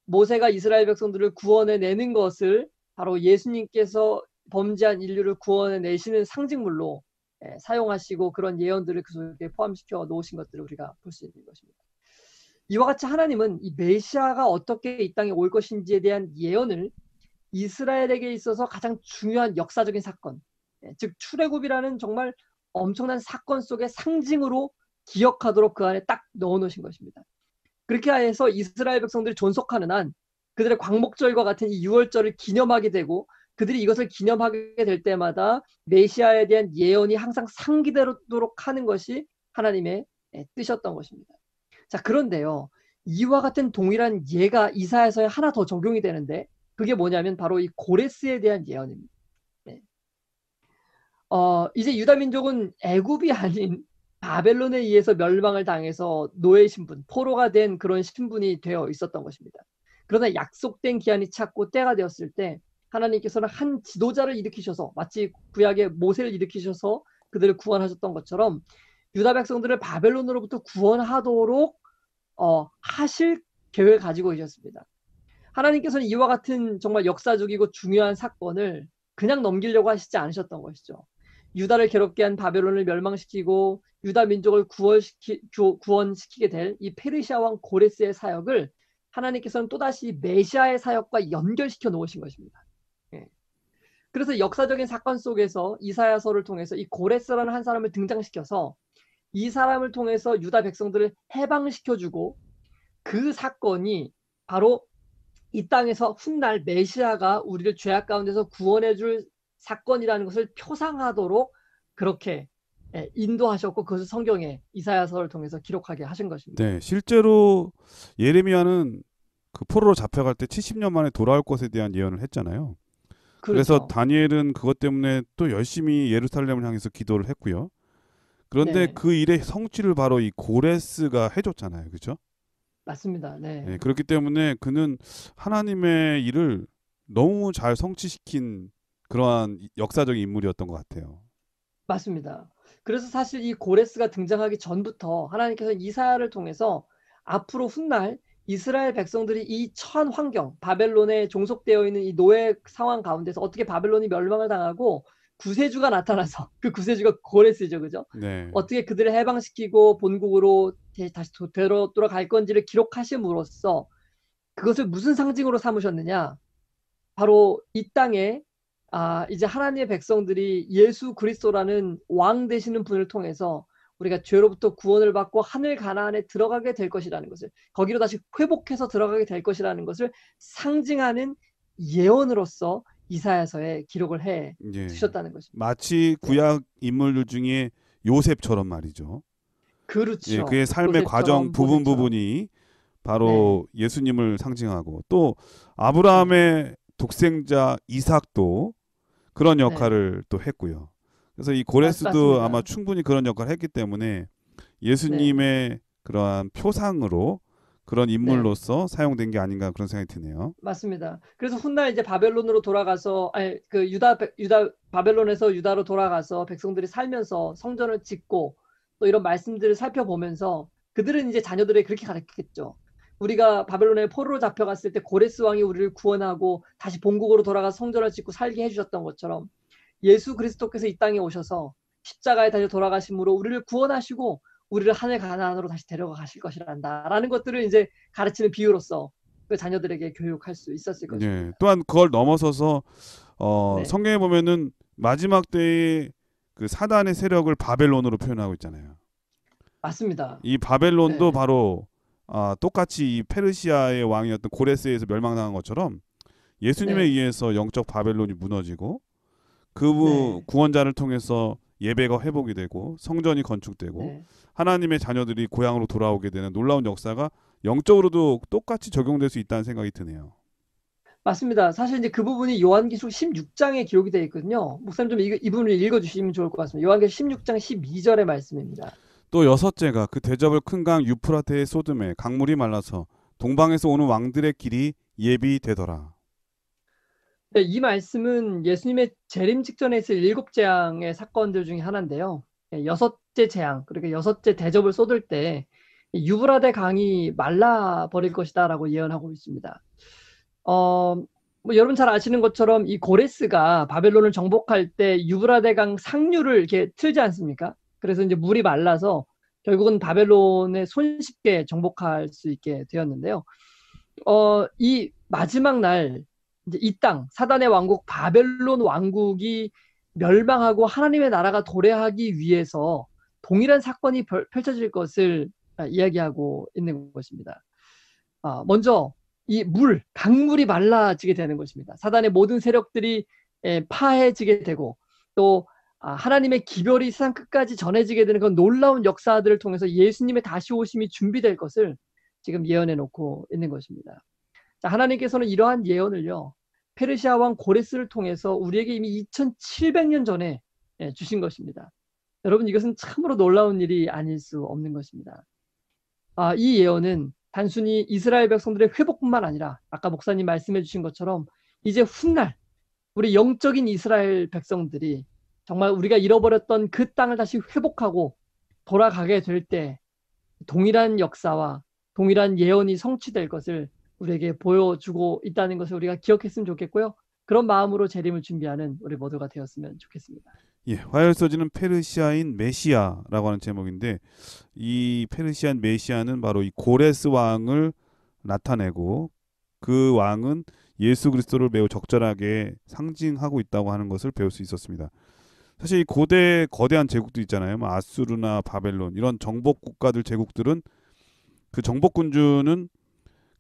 모세가 이스라엘 백성들을 구원해 내는 것을 바로 예수님께서 범죄한 인류를 구원해 내시는 상징물로 사용하시고 그런 예언들을 그 속에 포함시켜 놓으신 것들을 우리가 볼 수 있는 것입니다. 이와 같이 하나님은 이 메시아가 어떻게 이 땅에 올 것인지에 대한 예언을 이스라엘에게 있어서 가장 중요한 역사적인 사건, 즉 출애굽이라는 정말 엄청난 사건 속의 상징으로 기억하도록 그 안에 딱 넣어놓으신 것입니다. 그렇게 해서 이스라엘 백성들이 존속하는 한 그들의 광목절과 같은 이 유월절을 기념하게 되고 그들이 이것을 기념하게 될 때마다 메시아에 대한 예언이 항상 상기되도록 하는 것이 하나님의 뜻이었던 것입니다. 자, 그런데요. 이와 같은 동일한 예가 이사야서에 하나 더 적용이 되는데 그게 뭐냐면 바로 이 고레스에 대한 예언입니다. 네. 이제 유다 민족은 애굽이 아닌 바벨론에 의해서 멸망을 당해서 노예 신분, 포로가 된 그런 신분이 되어 있었던 것입니다. 그러나 약속된 기한이 찼고 때가 되었을 때 하나님께서는 한 지도자를 일으키셔서 마치 구약의 모세를 일으키셔서 그들을 구원하셨던 것처럼 유다 백성들을 바벨론으로부터 구원하도록 하실 계획을 가지고 계셨습니다. 하나님께서는 이와 같은 정말 역사적이고 중요한 사건을 그냥 넘기려고 하시지 않으셨던 것이죠. 유다를 괴롭게 한 바벨론을 멸망시키고 유다 민족을 구원시키게 될 이 페르시아 왕 고레스의 사역을 하나님께서는 또다시 메시아의 사역과 연결시켜 놓으신 것입니다. 예. 그래서 역사적인 사건 속에서 이사야서를 통해서 이 고레스라는 한 사람을 등장시켜서 이 사람을 통해서 유다 백성들을 해방시켜주고 그 사건이 바로 이 땅에서 훗날 메시아가 우리를 죄악 가운데서 구원해줄 사건이라는 것을 표상하도록 그렇게 인도하셨고 그것을 성경에 이사야서를 통해서 기록하게 하신 것입니다. 네, 실제로 예레미야는 그 포로로 잡혀갈 때 70년 만에 돌아올 것에 대한 예언을 했잖아요. 그래서 그렇죠. 다니엘은 그것 때문에 또 열심히 예루살렘을 향해서 기도를 했고요. 그런데 네, 그 일의 성취를 바로 이 고레스가 해줬잖아요. 그죠? 맞습니다. 네, 네, 그렇기 때문에 그는 하나님의 일을 너무 잘 성취시킨 그러한 역사적인 인물이었던 것 같아요. 맞습니다. 그래서 사실 이 고레스가 등장하기 전부터 하나님께서 이사야를 통해서 앞으로 훗날 이스라엘 백성들이 이 처한 환경, 바벨론에 종속되어 있는 이 노예 상황 가운데서 어떻게 바벨론이 멸망을 당하고 구세주가 나타나서 그 구세주가 고레스죠, 그죠? 네, 어떻게 그들을 해방시키고 본국으로 다시 돌아갈 건지를 기록하심으로써 그것을 무슨 상징으로 삼으셨느냐? 바로 이 땅에 이제 하나님의 백성들이 예수 그리스도라는 왕 되시는 분을 통해서 우리가 죄로부터 구원을 받고 하늘 가나안에 들어가게 될 것이라는 것을, 거기로 다시 회복해서 들어가게 될 것이라는 것을 상징하는 예언으로서 이사야서에 기록을 해 예. 두셨다는 것입니다. 마치 네. 구약 인물들 중에 요셉처럼 말이죠. 예, 그렇죠. 그의 삶의 과정 요셉처럼 부분 모세처럼. 부분이 네. 바로 예수님을 상징하고 또 네. 아브라함의 독생자 이삭도 그런 네. 역할을 또 했고요. 그래서 이 고레스도 아마 맞습니다. 충분히 그런 역할을 했기 때문에 네. 예수님의 그러한 표상으로 그런 네. 인물로서 사용된 게 아닌가 그런 생각이 드네요. 맞습니다. 그래서 훗날 이제 바벨론으로 돌아가서 그 유다 바벨론에서 유다로 돌아가서 백성들이 살면서 성전을 짓고 또 이런 말씀들을 살펴보면서 그들은 이제 자녀들에게 그렇게 가르쳤겠죠. 우리가 바벨론에 포로로 잡혀갔을 때 고레스 왕이 우리를 구원하고 다시 본국으로 돌아가서 성전을 짓고 살게 해주셨던 것처럼 예수 그리스도께서 이 땅에 오셔서 십자가에 달려 돌아가심으로 우리를 구원하시고 우리를 하늘 가나안으로 다시 데려가 가실 것이란다라는 것들을 이제 가르치는 비유로서 그 자녀들에게 교육할 수 있었을 예. 것입니다. 또한 그걸 넘어서서 네, 성경에 보면은 마지막 때의 그 사단의 세력을 바벨론으로 표현하고 있잖아요. 맞습니다. 이 바벨론도 네, 바로 똑같이 이 페르시아의 왕이었던 고레스에서 멸망당한 것처럼 예수님에 네, 의해서 영적 바벨론이 무너지고 그 네, 구원자를 통해서 예배가 회복이 되고 성전이 건축되고 네. 하나님의 자녀들이 고향으로 돌아오게 되는 놀라운 역사가 영적으로도 똑같이 적용될 수 있다는 생각이 드네요. 맞습니다. 사실 이제 그 부분이 요한계시록 16장에 기록이 되어 있거든요. 목사님 좀 이 부분을 읽어주시면 좋을 것 같습니다. 요한계시록 16장 12절의 말씀입니다. 또 여섯째가 그 대접을 큰 강 유프라테의 소돔에 강물이 말라서 동방에서 오는 왕들의 길이 예비되더라. 네, 이 말씀은 예수님의 재림 직전에 있을 7재앙의 사건들 중에 하나인데요. 여섯째 재앙, 그러니까 여섯째 대접을 쏟을 때 유브라데 강이 말라 버릴 것이다라고 예언하고 있습니다. 뭐 여러분 잘 아시는 것처럼 이 고레스가 바벨론을 정복할 때 유브라데 강 상류를 이렇게 틀지 않습니까? 그래서 이제 물이 말라서 결국은 바벨론에 손쉽게 정복할 수 있게 되었는데요. 이 마지막 날 이제 이 땅 사단의 왕국 바벨론 왕국이 멸망하고 하나님의 나라가 도래하기 위해서 동일한 사건이 펼쳐질 것을 이야기하고 있는 것입니다. 먼저 이 강물이 말라지게 되는 것입니다. 사단의 모든 세력들이 파해지게 되고 또 하나님의 기별이 세상 끝까지 전해지게 되는 그런 놀라운 역사들을 통해서 예수님의 다시 오심이 준비될 것을 지금 예언해 놓고 있는 것입니다. 자, 하나님께서는 이러한 예언을요, 페르시아 왕 고레스를 통해서 우리에게 이미 2700년 전에 주신 것입니다. 여러분, 이것은 참으로 놀라운 일이 아닐 수 없는 것입니다. 이 예언은 단순히 이스라엘 백성들의 회복뿐만 아니라 아까 목사님 말씀해 주신 것처럼 이제 훗날 우리 영적인 이스라엘 백성들이 정말 우리가 잃어버렸던 그 땅을 다시 회복하고 돌아가게 될 때 동일한 역사와 동일한 예언이 성취될 것을 우리에게 보여주고 있다는 것을 우리가 기억했으면 좋겠고요. 그런 마음으로 재림을 준비하는 우리 모두가 되었으면 좋겠습니다. 예, 화요일서지는 페르시아인 메시아라고 하는 제목인데 이 페르시안 메시아는 바로 이 고레스 왕을 나타내고 그 왕은 예수 그리스도를 매우 적절하게 상징하고 있다고 하는 것을 배울 수 있었습니다. 사실 이 고대 거대한 제국들 있잖아요. 뭐 아수르나 바벨론 이런 정복 국가들 제국들은 그 정복군주는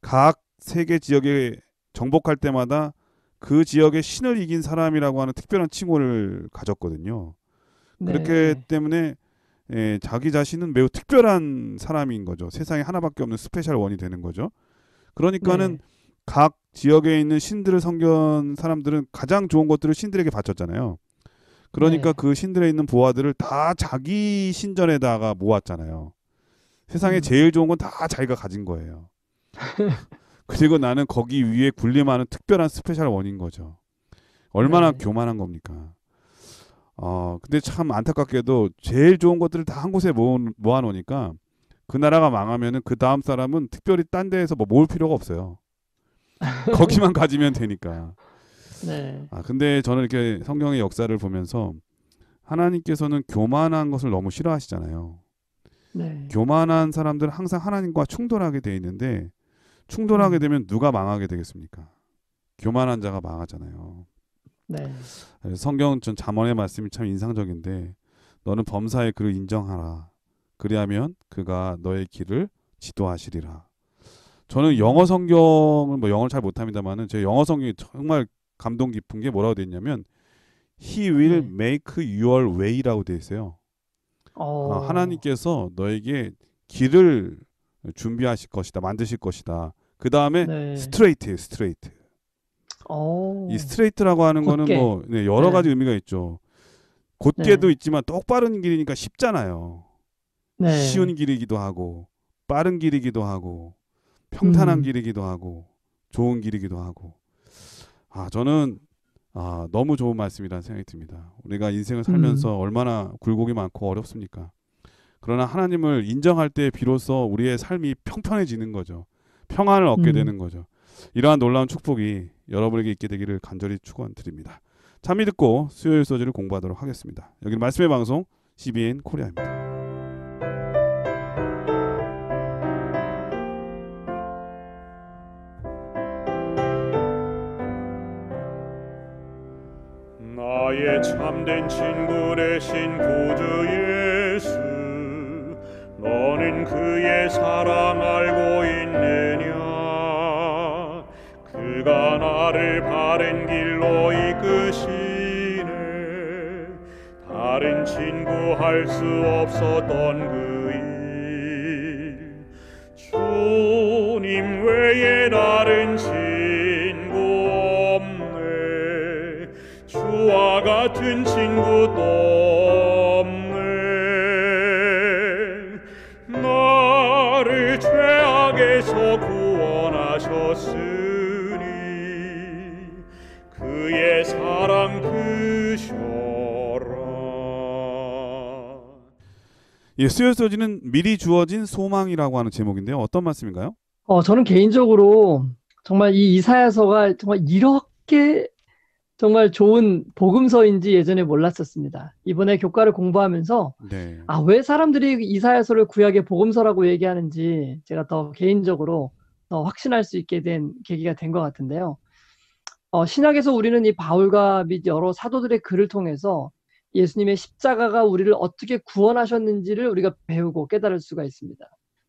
각 세계 지역에 정복할 때마다 그 지역의 신을 이긴 사람이라고 하는 특별한 칭호를 가졌거든요. 그렇기 네, 때문에 자기 자신은 매우 특별한 사람인 거죠. 세상에 하나밖에 없는 스페셜 원이 되는 거죠. 그러니까는 네, 각 지역에 있는 신들을 섬긴 사람들은 가장 좋은 것들을 신들에게 바쳤잖아요. 그러니까 네, 그 신들에 있는 부하들을 다 자기 신전에다가 모았잖아요. 세상에 음, 제일 좋은 건 다 자기가 가진 거예요. 그리고 나는 거기 위에 군림하는 특별한 스페셜 원인 거죠. 얼마나 네, 교만한 겁니까? 근데 참 안타깝게도 제일 좋은 것들을 다 한 곳에 모아놓으니까 그 나라가 망하면은 그 다음 사람은 특별히 딴 데에서 뭐 모을 필요가 없어요. 거기만 가지면 되니까. 네, 근데 저는 이렇게 성경의 역사를 보면서 하나님께서는 교만한 것을 너무 싫어하시잖아요. 네, 교만한 사람들은 항상 하나님과 충돌하게 돼 있는데 충돌하게 음, 되면 누가 망하게 되겠습니까? 교만한 자가 망하잖아요. 네, 그래서 성경 전 잠언의 말씀이 참 인상적인데 너는 범사의 그를 인정하라. 그리하면 그가 너의 길을 지도하시리라. 저는 영어 음, 성경을 뭐 영어를 잘 못합니다만은 제 영어 성경이 정말 감동 깊은 게 뭐라고 돼 있냐면 He will 네, make your way라고 돼 있어요. 어, 하나님께서 너에게 길을 준비하실 것이다, 만드실 것이다. 그 다음에 네, 스트레이트예요, 스트레이트. 이 어, 스트레이트라고 하는 거는 곧게, 뭐 네, 여러 가지 네, 의미가 있죠. 곧게도 네, 있지만 똑바른 길이니까 쉽잖아요. 쉬운 네, 길이기도 하고 빠른 길이기도 하고 평탄한 음, 길이기도 하고 좋은 길이기도 하고 저는 너무 좋은 말씀이라는 생각이 듭니다. 우리가 인생을 음, 살면서 얼마나 굴곡이 많고 어렵습니까? 그러나 하나님을 인정할 때 비로소 우리의 삶이 평편해지는 거죠. 평안을 얻게 음. 되는 거죠. 이러한 놀라운 축복이 여러분에게 있게 되기를 간절히 축원드립니다. 잠이 듣고 수요일 소지를 공부하도록 하겠습니다. 여기는 말씀의 방송 CBN 코리아입니다. 나의 참된 친구 되신 구주 예수, 너는 그의 사랑 알고 있느냐? 그가 나를 바른 길로 이끄시네. 다른 친구 할 수 없었던 그 일, 주님 외에 다른 친구 없네. 주와 같은 친구도 없네. 나를 죄악에서 구원하셨으니 그의 사랑 크셔라. 예, 수요일 소지는 미리 주어진 소망이라고 하는 제목인데요. 어떤 말씀인가요? 저는 개인적으로 정말 이 이사야서가 정말 이렇게 정말 좋은 복음서인지 예전에 몰랐었습니다. 이번에 교과를 공부하면서 네. 왜 사람들이 이사야서를 구약의 복음서라고 얘기하는지 제가 더 개인적으로 더 확신할 수 있게 된 계기가 된 것 같은데요. 신약에서 우리는 이 바울과 및 여러 사도들의 글을 통해서 예수님의 십자가가 우리를 어떻게 구원하셨는지를 우리가 배우고 깨달을 수가 있습니다.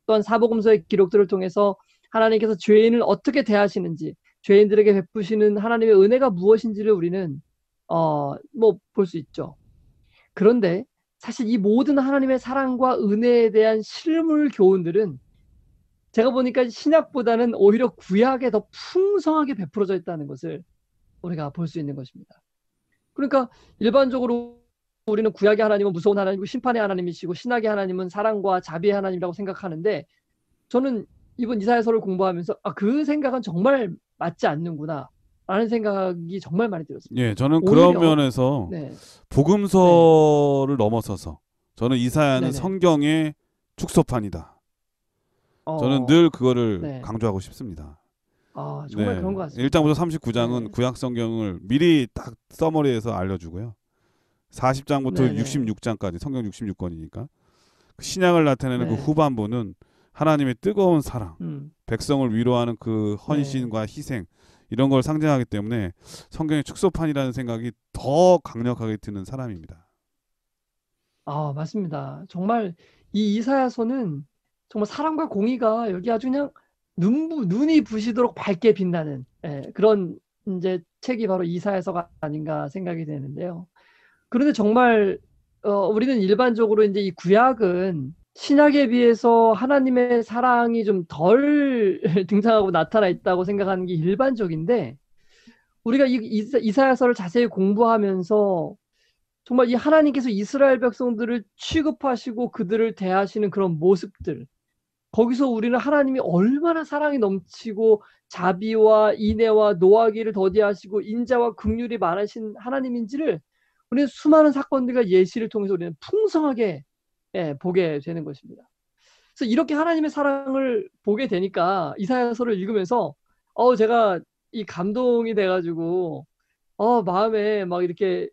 또한 사복음서의 기록들을 통해서 하나님께서 죄인을 어떻게 대하시는지, 죄인들에게 베푸시는 하나님의 은혜가 무엇인지를 우리는 뭐 볼 수 있죠. 그런데 사실 이 모든 하나님의 사랑과 은혜에 대한 실물 교훈들은 제가 보니까 신약보다는 오히려 구약에 더 풍성하게 베풀어져 있다는 것을 우리가 볼 수 있는 것입니다. 그러니까 일반적으로 우리는 구약의 하나님은 무서운 하나님이고 심판의 하나님이시고 신약의 하나님은 사랑과 자비의 하나님이라고 생각하는데 저는 이번 이사야서를 공부하면서 그 생각은 정말 맞지 않는구나 라는 생각이 정말 많이 들었습니다. 예, 저는 그런 오히려 면에서 네, 네, 복음서를 넘어서서 저는 이사야는 네네. 성경의 축소판이다. 저는 어, 늘 그거를 네, 강조하고 싶습니다. 정말 네. 그런 것 같습니다. 1장부터 39장은 네. 구약 성경을 미리 딱 서머리해서 알려주고요. 40장부터 네네. 66장까지 성경 66권이니까 신약을 나타내는 그 네. 후반부는 하나님의 뜨거운 사랑, 음. 백성을 위로하는 그 네. 헌신과 희생 이런 걸 상징하기 때문에 성경의 축소판이라는 생각이 더 강력하게 드는 사람입니다. 맞습니다. 정말 이 이사야서는 정말 사랑과 공의가 여기 아주 그냥 눈이 부시도록 밝게 빛나는 그런 이제 책이 바로 이사야서가 아닌가 생각이 되는데요. 그런데 정말 우리는 일반적으로 이제 이 구약은 신약에 비해서 하나님의 사랑이 좀 덜 등장하고 나타나 있다고 생각하는 게 일반적인데 우리가 이 이사야서를 자세히 공부하면서 정말 이 하나님께서 이스라엘 백성들을 취급하시고 그들을 대하시는 그런 모습들, 거기서 우리는 하나님이 얼마나 사랑이 넘치고 자비와 인애와 노하기를 더디하시고 인자와 긍휼이 많으신 하나님인지를 우리는 수많은 사건들과 예시를 통해서 우리는 풍성하게 보게 되는 것입니다. 그래서 이렇게 하나님의 사랑을 보게 되니까 이사야서를 읽으면서 제가 이 감동이 돼가지고 마음에 막 이렇게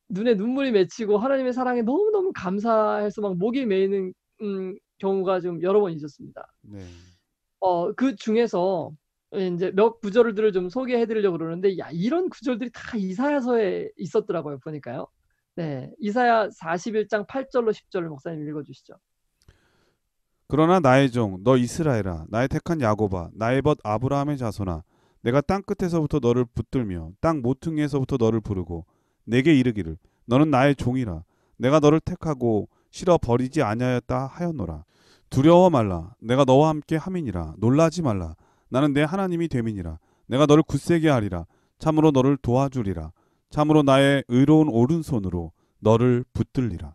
눈에 눈물이 맺히고 하나님의 사랑에 너무너무 감사해서 막 목이 메이는 경우가 좀 여러 번 있었습니다. 네. 그 중에서 이제 몇 구절들을 좀 소개해 드리려고 그러는데 이런 구절들이 다 이사야서에 있었더라고요. 보니까요. 네. 이사야 41장 8절로 10절을 목사님 읽어 주시죠. 그러나 나의 종 너 이스라엘아 나의 택한 야곱아 나의 벗 아브라함의 자손아 내가 땅 끝에서부터 너를 붙들며 땅 모퉁이에서부터 너를 부르고 내게 이르기를 너는 나의 종이라 내가 너를 택하고 실어 버리지 아니하였다 하였노라. 두려워 말라 내가 너와 함께 함이니라. 놀라지 말라 나는 내 하나님이 됨이니라. 내가 너를 굳세게 하리라. 참으로 너를 도와주리라. 참으로 나의 의로운 오른손으로 너를 붙들리라.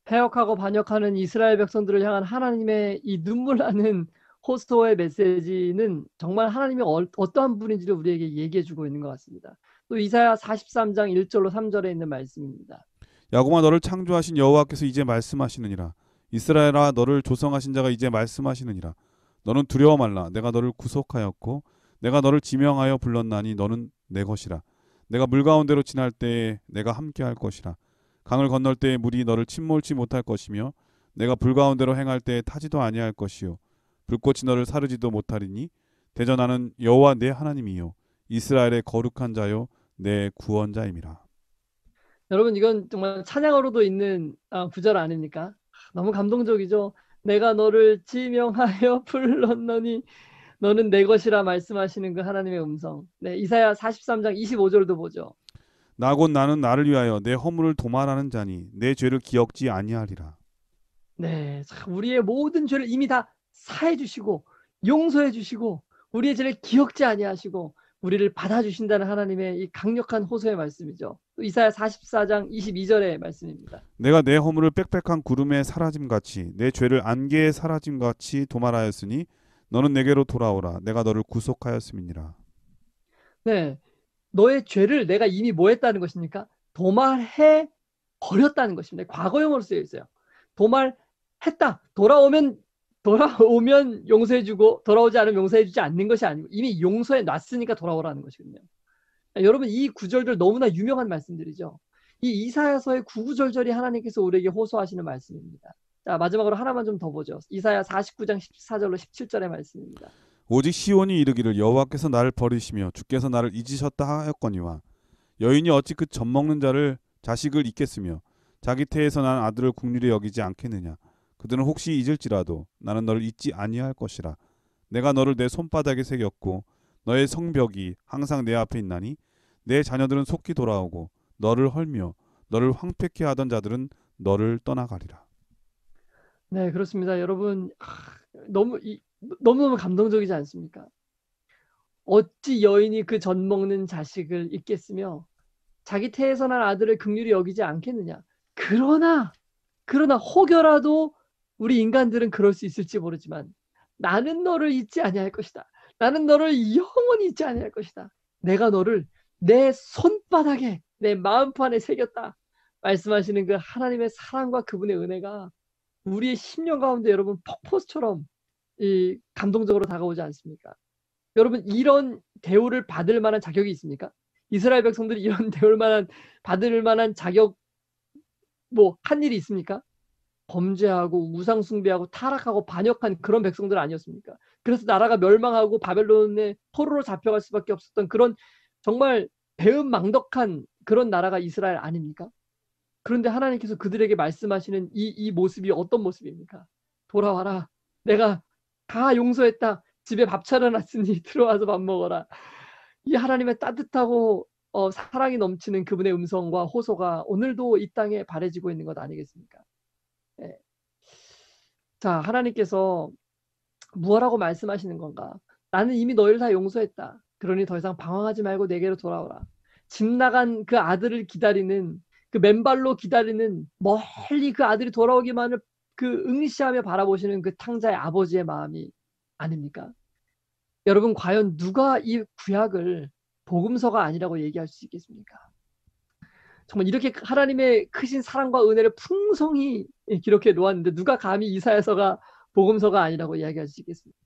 패역하고 반역하는 이스라엘 백성들을 향한 하나님의 이 눈물 나는 호소의 메시지는 정말 하나님이 어떠한 분인지를 우리에게 얘기해 주고 있는 것 같습니다. 또 이사야 43장 1절로 3절에 있는 말씀입니다. 야곱아 너를 창조하신 여호와께서 이제 말씀하시느니라. 이스라엘아 너를 조성하신 자가 이제 말씀하시느니라. 너는 두려워 말라. 내가 너를 구속하였고 내가 너를 지명하여 불렀나니 너는 내 것이라. 내가 물 가운데로 지날 때에 내가 함께할 것이라. 강을 건널 때에 물이 너를 침몰치 못할 것이며 내가 불 가운데로 행할 때에 타지도 아니할 것이요 불꽃이 너를 사르지도 못하리니 대저 나는 여호와 내 하나님이요 이스라엘의 거룩한 자요 내 구원자임이라. 여러분 이건 정말 찬양으로도 있는 구절 아닙니까? 너무 감동적이죠. 내가 너를 지명하여 불렀노니 너는 내 것이라 말씀하시는 그 하나님의 음성. 네, 이사야 43장 25절도 보죠. 나 곧 나는 나를 위하여 내 허물을 도말하는 자니 내 죄를 기억지 아니하리라. 네, 우리의 모든 죄를 이미 다 사해 주시고 용서해 주시고 우리의 죄를 기억지 아니하시고 우리를 받아주신다는 하나님의 이 강력한 호소의 말씀이죠. 또 이사야 44장 22절의 말씀입니다. 내가 내 허물을 빽빽한 구름에 사라짐같이 내 죄를 안개에 사라짐같이 도말하였으니 너는 내게로 돌아오라. 내가 너를 구속하였음이니라. 네, 너의 죄를 내가 이미 뭐 했다는 것입니까? 도말해 버렸다는 것입니다. 과거형으로 쓰여 있어요. 도말했다. 돌아오면 용서해주고 돌아오지 않으면 용서해주지 않는 것이 아니고 이미 용서해 놨으니까 돌아오라는 것이거든요. 여러분 이 구절들 너무나 유명한 말씀들이죠. 이 이사야서의 구구절절이 하나님께서 우리에게 호소하시는 말씀입니다. 자, 마지막으로 하나만 좀 더 보죠. 이사야 49장 14절로 17절의 말씀입니다. 오직 시온이 이르기를 여호와께서 나를 버리시며 주께서 나를 잊으셨다 하였거니와 여인이 어찌 그 젖먹는 자를 자식을 잊겠으며 자기 태에서 난 아들을 국률이 여기지 않겠느냐. 그들은 혹시 잊을지라도 나는 너를 잊지 아니할 것이라. 내가 너를 내 손바닥에 새겼고 너의 성벽이 항상 내 앞에 있나니 내 자녀들은 속히 돌아오고 너를 헐며 너를 황폐케 하던 자들은 너를 떠나가리라. 네, 그렇습니다. 여러분 너무너무 감동적이지 않습니까? 어찌 여인이 그 젖먹는 자식을 잊겠으며 자기 태에서 난 아들을 긍휼히 여기지 않겠느냐. 그러나 혹여라도 우리 인간들은 그럴 수 있을지 모르지만 나는 너를 잊지 아니할 것이다. 나는 너를 영원히 잊지 아니할 것이다. 내가 너를 내 손바닥에 내 마음판에 새겼다. 말씀하시는 그 하나님의 사랑과 그분의 은혜가 우리의 심령 가운데 여러분 폭포수처럼 이 감동적으로 다가오지 않습니까? 여러분 이런 대우를 받을 만한 자격이 있습니까? 이스라엘 백성들이 이런 받을 만한 자격 뭐 한 일이 있습니까? 범죄하고 우상 숭배하고 타락하고 반역한 그런 백성들 아니었습니까? 그래서 나라가 멸망하고 바벨론의 포로로 잡혀갈 수밖에 없었던 그런 정말 배은망덕한 그런 나라가 이스라엘 아닙니까? 그런데 하나님께서 그들에게 말씀하시는 이 모습이 어떤 모습입니까? 돌아와라. 내가 다 용서했다. 집에 밥 차려놨으니 들어와서 밥 먹어라. 이 하나님의 따뜻하고 사랑이 넘치는 그분의 음성과 호소가 오늘도 이 땅에 바래지고 있는 것 아니겠습니까? 예. 자, 하나님께서 무엇라고 말씀하시는 건가? 나는 이미 너희를 다 용서했다. 그러니 더 이상 방황하지 말고 내게로 돌아오라. 집 나간 그 아들을 기다리는 그 맨발로 기다리는 멀리 그 아들이 돌아오기만을 그 응시하며 바라보시는 그 탕자의 아버지의 마음이 아닙니까? 여러분 과연 누가 이 구약을 복음서가 아니라고 얘기할 수 있겠습니까? 정말 이렇게 하나님의 크신 사랑과 은혜를 풍성히 기록해 놓았는데 누가 감히 이사야서가 복음서가 아니라고 이야기할 수 있겠습니까?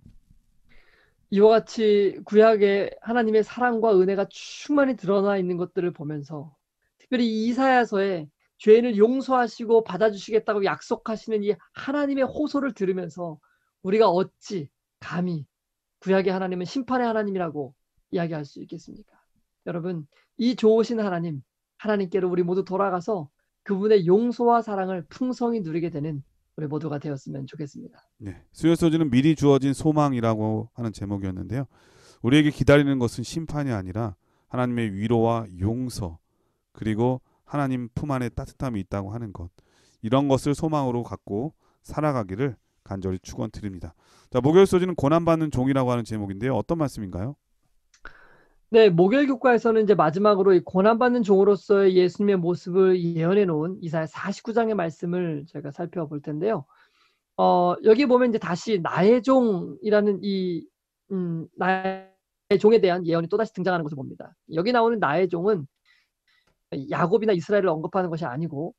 이와 같이 구약에 하나님의 사랑과 은혜가 충만히 드러나 있는 것들을 보면서 특별히 이사야서에 죄인을 용서하시고 받아주시겠다고 약속하시는 이 하나님의 호소를 들으면서 우리가 어찌 감히 구약의 하나님은 심판의 하나님이라고 이야기할 수 있겠습니까? 여러분 이 좋으신 하나님께로 우리 모두 돌아가서 그분의 용서와 사랑을 풍성히 누리게 되는 우리 모두가 되었으면 좋겠습니다. 네, 수요 소지는 미리 주어진 소망이라고 하는 제목이었는데요. 우리에게 기다리는 것은 심판이 아니라 하나님의 위로와 용서 그리고 하나님 품 안에 따뜻함이 있다고 하는 것, 이런 것을 소망으로 갖고 살아가기를 간절히 축원드립니다. 자, 목요일 소지는 고난받는 종이라고 하는 제목인데요. 어떤 말씀인가요? 네, 목요일 교과에서는 이제 마지막으로 이 고난받는 종으로서의 예수님의 모습을 예언해 놓은 이사야 49장의 말씀을 저희가 살펴볼 텐데요. 여기 보면 이제 다시 나의 종이라는 나의 종에 대한 예언이 또다시 등장하는 것을 봅니다. 여기 나오는 나의 종은 야곱이나 이스라엘을 언급하는 것이 아니고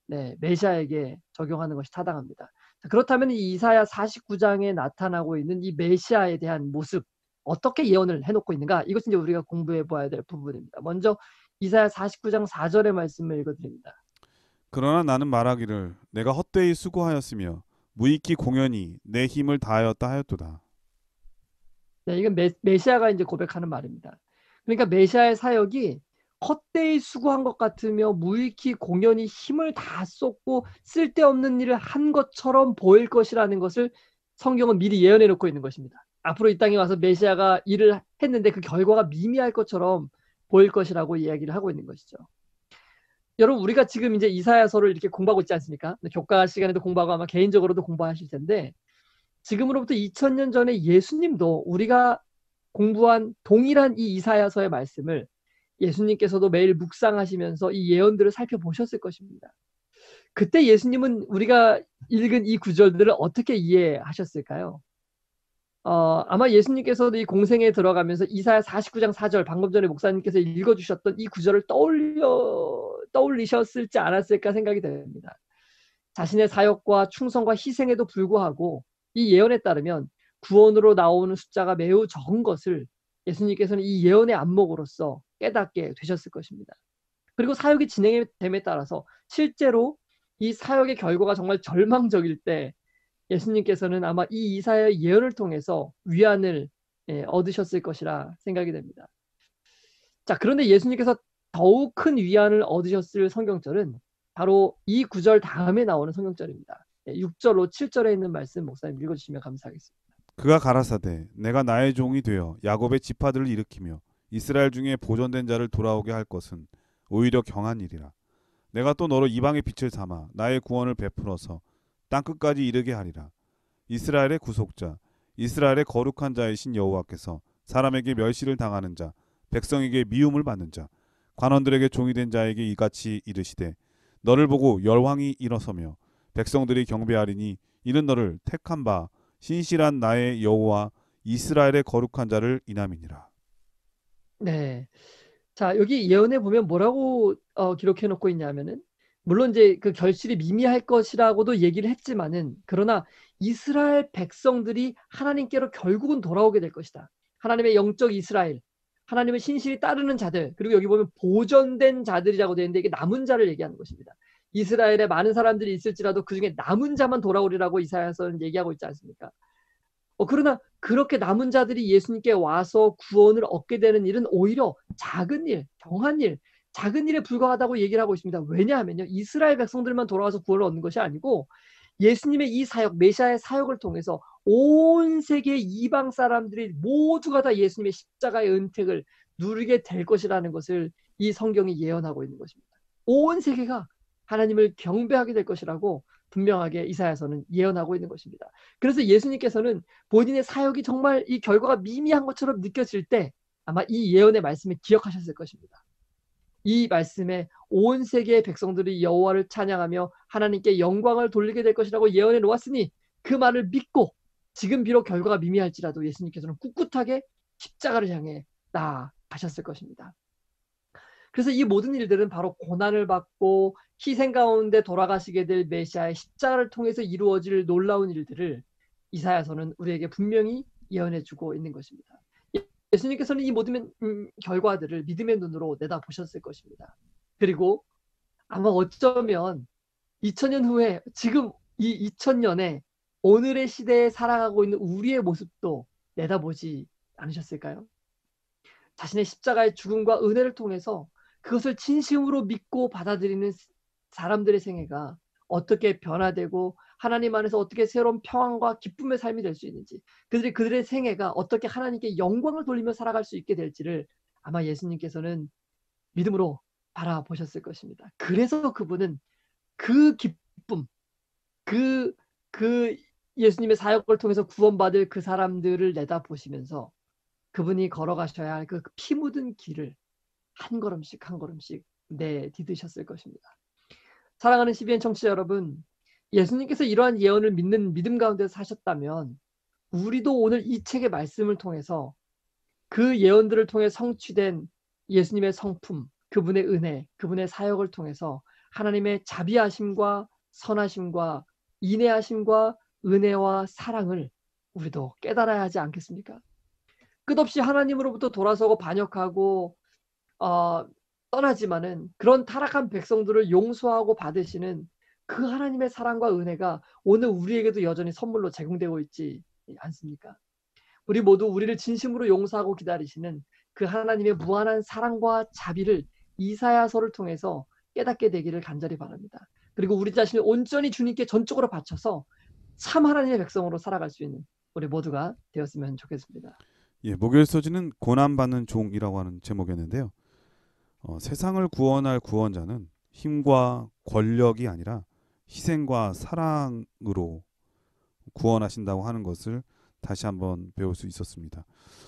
네, 메시아에게 적용하는 것이 타당합니다. 자, 그렇다면 이 이사야 49장에 나타나고 있는 이 메시아에 대한 모습 어떻게 예언을 해놓고 있는가? 이것은 이제 우리가 공부해 봐야 될 부분입니다. 먼저 이사야 49장 4절의 말씀을 읽어드립니다. 그러나 나는 말하기를 내가 헛되이 수고하였으며 무익히 공연히 내 힘을 다하였다 하였도다. 네, 이건 메시아가 이제 고백하는 말입니다. 그러니까 메시아의 사역이 헛되이 수고한 것 같으며 무익히 공연히 힘을 다 쏟고 쓸데없는 일을 한 것처럼 보일 것이라는 것을 성경은 미리 예언해 놓고 있는 것입니다. 앞으로 이 땅에 와서 메시아가 일을 했는데 그 결과가 미미할 것처럼 보일 것이라고 이야기를 하고 있는 것이죠. 여러분 우리가 지금 이제 이사야서를 이렇게 공부하고 있지 않습니까? 교과 시간에도 공부하고 아마 개인적으로도 공부하실 텐데 지금으로부터 2000년 전에 예수님도 우리가 공부한 동일한 이 이사야서의 말씀을 예수님께서도 매일 묵상하시면서 이 예언들을 살펴보셨을 것입니다. 그때 예수님은 우리가 읽은 이 구절들을 어떻게 이해하셨을까요? 아마 예수님께서도 이 공생에 들어가면서 이사야 49장 4절 방금 전에 목사님께서 읽어주셨던 이 구절을 떠올리셨을지 않았을까 생각이 됩니다. 자신의 사역과 충성과 희생에도 불구하고 이 예언에 따르면 구원으로 나오는 숫자가 매우 적은 것을 예수님께서는 이 예언의 안목으로서 깨닫게 되셨을 것입니다. 그리고 사역이 진행됨에 따라서 실제로 이 사역의 결과가 정말 절망적일 때 예수님께서는 아마 이 이사야의 예언을 통해서 위안을 얻으셨을 것이라 생각이 됩니다. 자, 그런데 예수님께서 더욱 큰 위안을 얻으셨을 성경절은 바로 이 구절 다음에 나오는 성경절입니다. 6절로 7절에 있는 말씀 목사님 읽어주시면 감사하겠습니다. 그가 가라사대 내가 나의 종이 되어 야곱의 지파들을 일으키며 이스라엘 중에 보존된 자를 돌아오게 할 것은 오히려 경한 일이라. 내가 또 너로 이방의 빛을 삼아 나의 구원을 베풀어서 땅끝까지 이르게 하리라. 이스라엘의 구속자, 이스라엘의 거룩한 자이신 여호와께서 사람에게 멸시를 당하는 자, 백성에게 미움을 받는 자, 관원들에게 종이 된 자에게 이같이 이르시되 너를 보고 열왕이 일어서며 백성들이 경배하리니 이는 너를 택한 바 신실한 나의 여호와 이스라엘의 거룩한 자를 인함이니라. 네. 자, 여기 예언에 보면 뭐라고 기록해 놓고 있냐면은 물론 이제 그 결실이 미미할 것이라고도 얘기를 했지만은 그러나 이스라엘 백성들이 하나님께로 결국은 돌아오게 될 것이다. 하나님의 영적 이스라엘, 하나님을 신실히 따르는 자들, 그리고 여기 보면 보존된 자들이라고 되어 있는데 이게 남은 자를 얘기하는 것입니다. 이스라엘에 많은 사람들이 있을지라도 그 중에 남은 자만 돌아오리라고 이사야서는 얘기하고 있지 않습니까? 그러나 그렇게 남은 자들이 예수님께 와서 구원을 얻게 되는 일은 오히려 작은 일, 경한 일, 작은 일에 불과하다고 얘기를 하고 있습니다. 왜냐하면요, 이스라엘 백성들만 돌아와서 구원을 얻는 것이 아니고 예수님의 이 사역, 메시아의 사역을 통해서 온 세계 이방 사람들이 모두가 다 예수님의 십자가의 은택을 누리게 될 것이라는 것을 이 성경이 예언하고 있는 것입니다. 온 세계가 하나님을 경배하게 될 것이라고 분명하게 이사야서는 예언하고 있는 것입니다. 그래서 예수님께서는 본인의 사역이 정말 이 결과가 미미한 것처럼 느껴질 때 아마 이 예언의 말씀을 기억하셨을 것입니다. 이 말씀에 온 세계의 백성들이 여호와를 찬양하며 하나님께 영광을 돌리게 될 것이라고 예언해 놓았으니 그 말을 믿고 지금 비록 결과가 미미할지라도 예수님께서는 꿋꿋하게 십자가를 향해 나아가셨을 것입니다. 그래서 이 모든 일들은 바로 고난을 받고 희생 가운데 돌아가시게 될 메시아의 십자가를 통해서 이루어질 놀라운 일들을 이사야서는 우리에게 분명히 예언해주고 있는 것입니다. 예수님께서는 이 모든 결과들을 믿음의 눈으로 내다보셨을 것입니다. 그리고 아마 어쩌면 2000년 후에 지금 이 2000년에 오늘의 시대에 살아가고 있는 우리의 모습도 내다보지 않으셨을까요? 자신의 십자가의 죽음과 은혜를 통해서 그것을 진심으로 믿고 받아들이는 사람들의 생애가 어떻게 변화되고 하나님 안에서 어떻게 새로운 평안과 기쁨의 삶이 될 수 있는지, 그들의 생애가 어떻게 하나님께 영광을 돌리며 살아갈 수 있게 될지를 아마 예수님께서는 믿음으로 바라보셨을 것입니다. 그래서 그분은 그 기쁨, 그 예수님의 사역을 통해서 구원받을 그 사람들을 내다보시면서 그분이 걸어가셔야 할 그 피 묻은 길을 한 걸음씩 한 걸음씩 내디디셨을 것입니다. 사랑하는 CBN 청취자 여러분, 예수님께서 이러한 예언을 믿는 믿음 가운데 사셨다면 우리도 오늘 이 책의 말씀을 통해서 그 예언들을 통해 성취된 예수님의 성품, 그분의 은혜, 그분의 사역을 통해서 하나님의 자비하심과 선하심과 인내하심과 은혜와 사랑을 우리도 깨달아야 하지 않겠습니까? 끝없이 하나님으로부터 돌아서고 반역하고 떠나지만은 그런 타락한 백성들을 용서하고 받으시는 그 하나님의 사랑과 은혜가 오늘 우리에게도 여전히 선물로 제공되고 있지 않습니까? 우리 모두 우리를 진심으로 용서하고 기다리시는 그 하나님의 무한한 사랑과 자비를 이사야서를 통해서 깨닫게 되기를 간절히 바랍니다. 그리고 우리 자신을 온전히 주님께 전적으로 바쳐서 참 하나님의 백성으로 살아갈 수 있는 우리 모두가 되었으면 좋겠습니다. 예, 목요일 서지는 고난받는 종이라고 하는 제목이었는데요. 세상을 구원할 구원자는 힘과 권력이 아니라 희생과 사랑으로 구원하신다고 하는 것을 다시 한번 배울 수 있었습니다.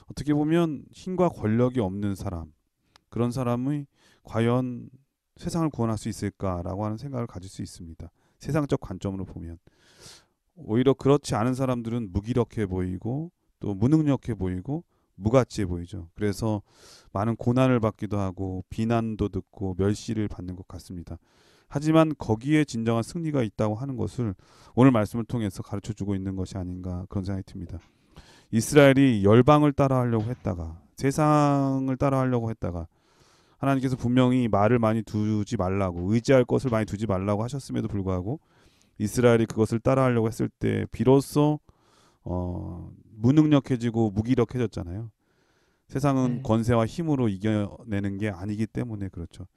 어떻게 보면 힘과 권력이 없는 사람, 그런 사람이 과연 세상을 구원할 수 있을까라고 하는 생각을 가질 수 있습니다. 세상적 관점으로 보면 오히려 그렇지 않은 사람들은 무기력해 보이고 또 무능력해 보이고 무가치해 보이죠. 그래서 많은 고난을 받기도 하고 비난도 듣고 멸시를 받는 것 같습니다. 하지만 거기에 진정한 승리가 있다고 하는 것을 오늘 말씀을 통해서 가르쳐주고 있는 것이 아닌가 그런 생각이 듭니다. 이스라엘이 열방을 따라하려고 했다가 세상을 따라하려고 했다가 하나님께서 분명히 말을 많이 두지 말라고 의지할 것을 많이 두지 말라고 하셨음에도 불구하고 이스라엘이 그것을 따라하려고 했을 때 비로소 무능력해지고 무기력해졌잖아요. 세상은 권세와 힘으로 이겨내는 게 아니기 때문에 그렇죠.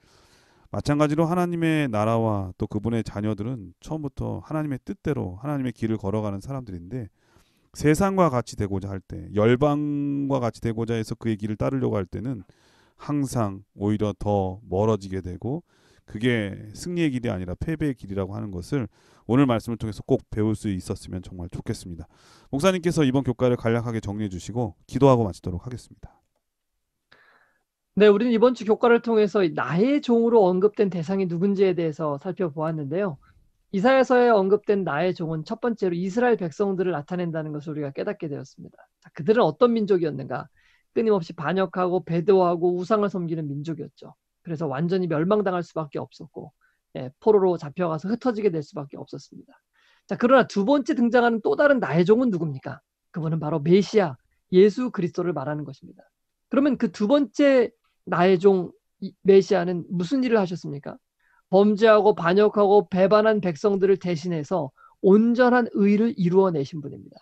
마찬가지로 하나님의 나라와 또 그분의 자녀들은 처음부터 하나님의 뜻대로 하나님의 길을 걸어가는 사람들인데 세상과 같이 되고자 할 때, 열방과 같이 되고자 해서 그의 길을 따르려고 할 때는 항상 오히려 더 멀어지게 되고 그게 승리의 길이 아니라 패배의 길이라고 하는 것을 오늘 말씀을 통해서 꼭 배울 수 있었으면 정말 좋겠습니다. 목사님께서 이번 교과를 간략하게 정리해 주시고 기도하고 마치도록 하겠습니다. 네, 우리는 이번 주 교과를 통해서 나의 종으로 언급된 대상이 누군지에 대해서 살펴보았는데요. 이사야서에 언급된 나의 종은 첫 번째로 이스라엘 백성들을 나타낸다는 것을 우리가 깨닫게 되었습니다. 자, 그들은 어떤 민족이었는가? 끊임없이 반역하고 배도하고 우상을 섬기는 민족이었죠. 그래서 완전히 멸망당할 수밖에 없었고 포로로 잡혀가서 흩어지게 될 수밖에 없었습니다. 자, 그러나 두 번째 등장하는 또 다른 나의 종은 누굽니까? 그분은 바로 메시아 예수 그리스도를 말하는 것입니다. 그러면 그 두 번째 나의 종 메시아는 무슨 일을 하셨습니까? 범죄하고 반역하고 배반한 백성들을 대신해서 온전한 의를 이루어내신 분입니다.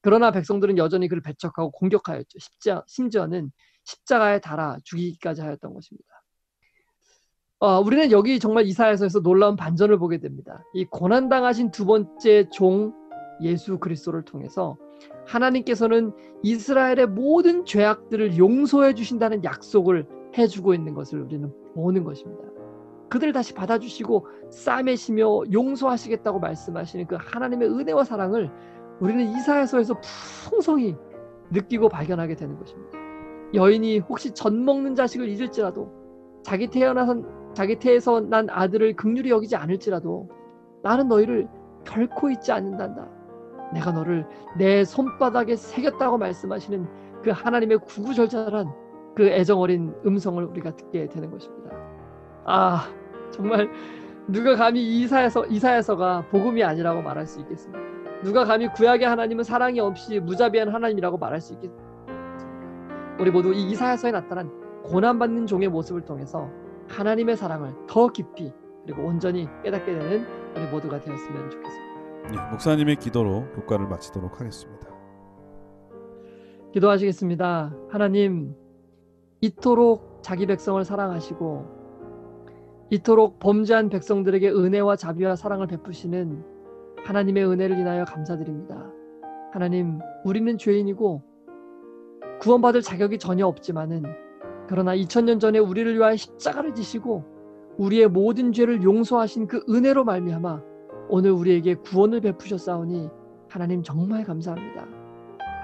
그러나 백성들은 여전히 그를 배척하고 공격하였죠. 심지어는 십자가에 달아 죽이기까지 하였던 것입니다. 우리는 여기 정말 이사야서에서 놀라운 반전을 보게 됩니다. 이 고난당하신 두 번째 종 예수 그리스도를 통해서 하나님께서는 이스라엘의 모든 죄악들을 용서해 주신다는 약속을 해주고 있는 것을 우리는 보는 것입니다. 그들을 다시 받아주시고 싸매시며 용서하시겠다고 말씀하시는 그 하나님의 은혜와 사랑을 우리는 이사야서에서 풍성히 느끼고 발견하게 되는 것입니다. 여인이 혹시 젖 먹는 자식을 잊을지라도 자기 태에서 난 아들을 긍휼히 여기지 않을지라도 나는 너희를 결코 잊지 않는단다. 내가 너를 내 손바닥에 새겼다고 말씀하시는 그 하나님의 구구절절한 그 애정어린 음성을 우리가 듣게 되는 것입니다. 정말 누가 감히 이사야서가 복음이 아니라고 말할 수 있겠습니까? 누가 감히 구약의 하나님은 사랑이 없이 무자비한 하나님이라고 말할 수 있겠습니까? 우리 모두 이 이사야서에 나타난 고난받는 종의 모습을 통해서 하나님의 사랑을 더 깊이 그리고 온전히 깨닫게 되는 우리 모두가 되었으면 좋겠습니다. 목사님의 기도로 교과를 마치도록 하겠습니다. 기도하시겠습니다. 하나님, 이토록 자기 백성을 사랑하시고 이토록 범죄한 백성들에게 은혜와 자비와 사랑을 베푸시는 하나님의 은혜를 인하여 감사드립니다. 하나님, 우리는 죄인이고 구원받을 자격이 전혀 없지만은 그러나 2000년 전에 우리를 위하여 십자가를 지시고 우리의 모든 죄를 용서하신 그 은혜로 말미암아 오늘 우리에게 구원을 베푸셨사오니 하나님 정말 감사합니다.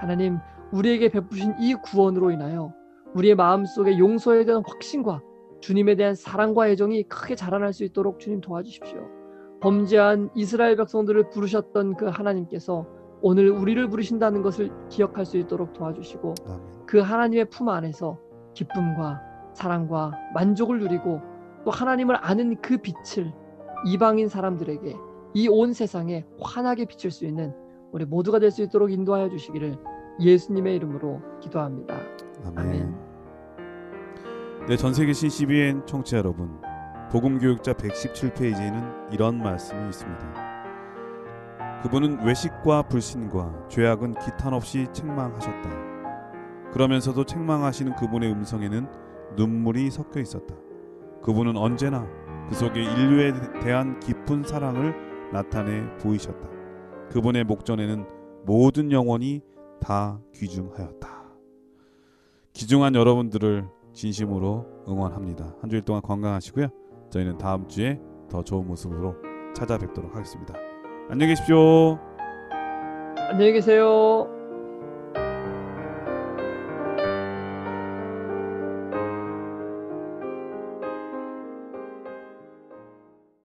하나님, 우리에게 베푸신 이 구원으로 인하여 우리의 마음속에 용서에 대한 확신과 주님에 대한 사랑과 애정이 크게 자라날 수 있도록 주님 도와주십시오. 범죄한 이스라엘 백성들을 부르셨던 그 하나님께서 오늘 우리를 부르신다는 것을 기억할 수 있도록 도와주시고 아멘. 그 하나님의 품 안에서 기쁨과 사랑과 만족을 누리고 또 하나님을 아는 그 빛을 이방인 사람들에게 이 온 세상에 환하게 비칠 수 있는 우리 모두가 될 수 있도록 인도하여 주시기를 예수님의 이름으로 기도합니다. 아멘. 네, 전세계신 CBN 청취자 여러분, 복음교육자 117페이지에는 이런 말씀이 있습니다. 그분은 외식과 불신과 죄악은 기탄 없이 책망하셨다. 그러면서도 책망하시는 그분의 음성에는 눈물이 섞여 있었다. 그분은 언제나 그 속에 인류에 대한 깊은 사랑을 나타내 보이셨다. 그분의 목전에는 모든 영혼이 다 귀중하였다. 귀중한 여러분들을 진심으로 응원합니다. 한 주일 동안 건강하시고요. 저희는 다음 주에 더 좋은 모습으로 찾아뵙도록 하겠습니다. 안녕히 계십시오. 안녕히 계세요.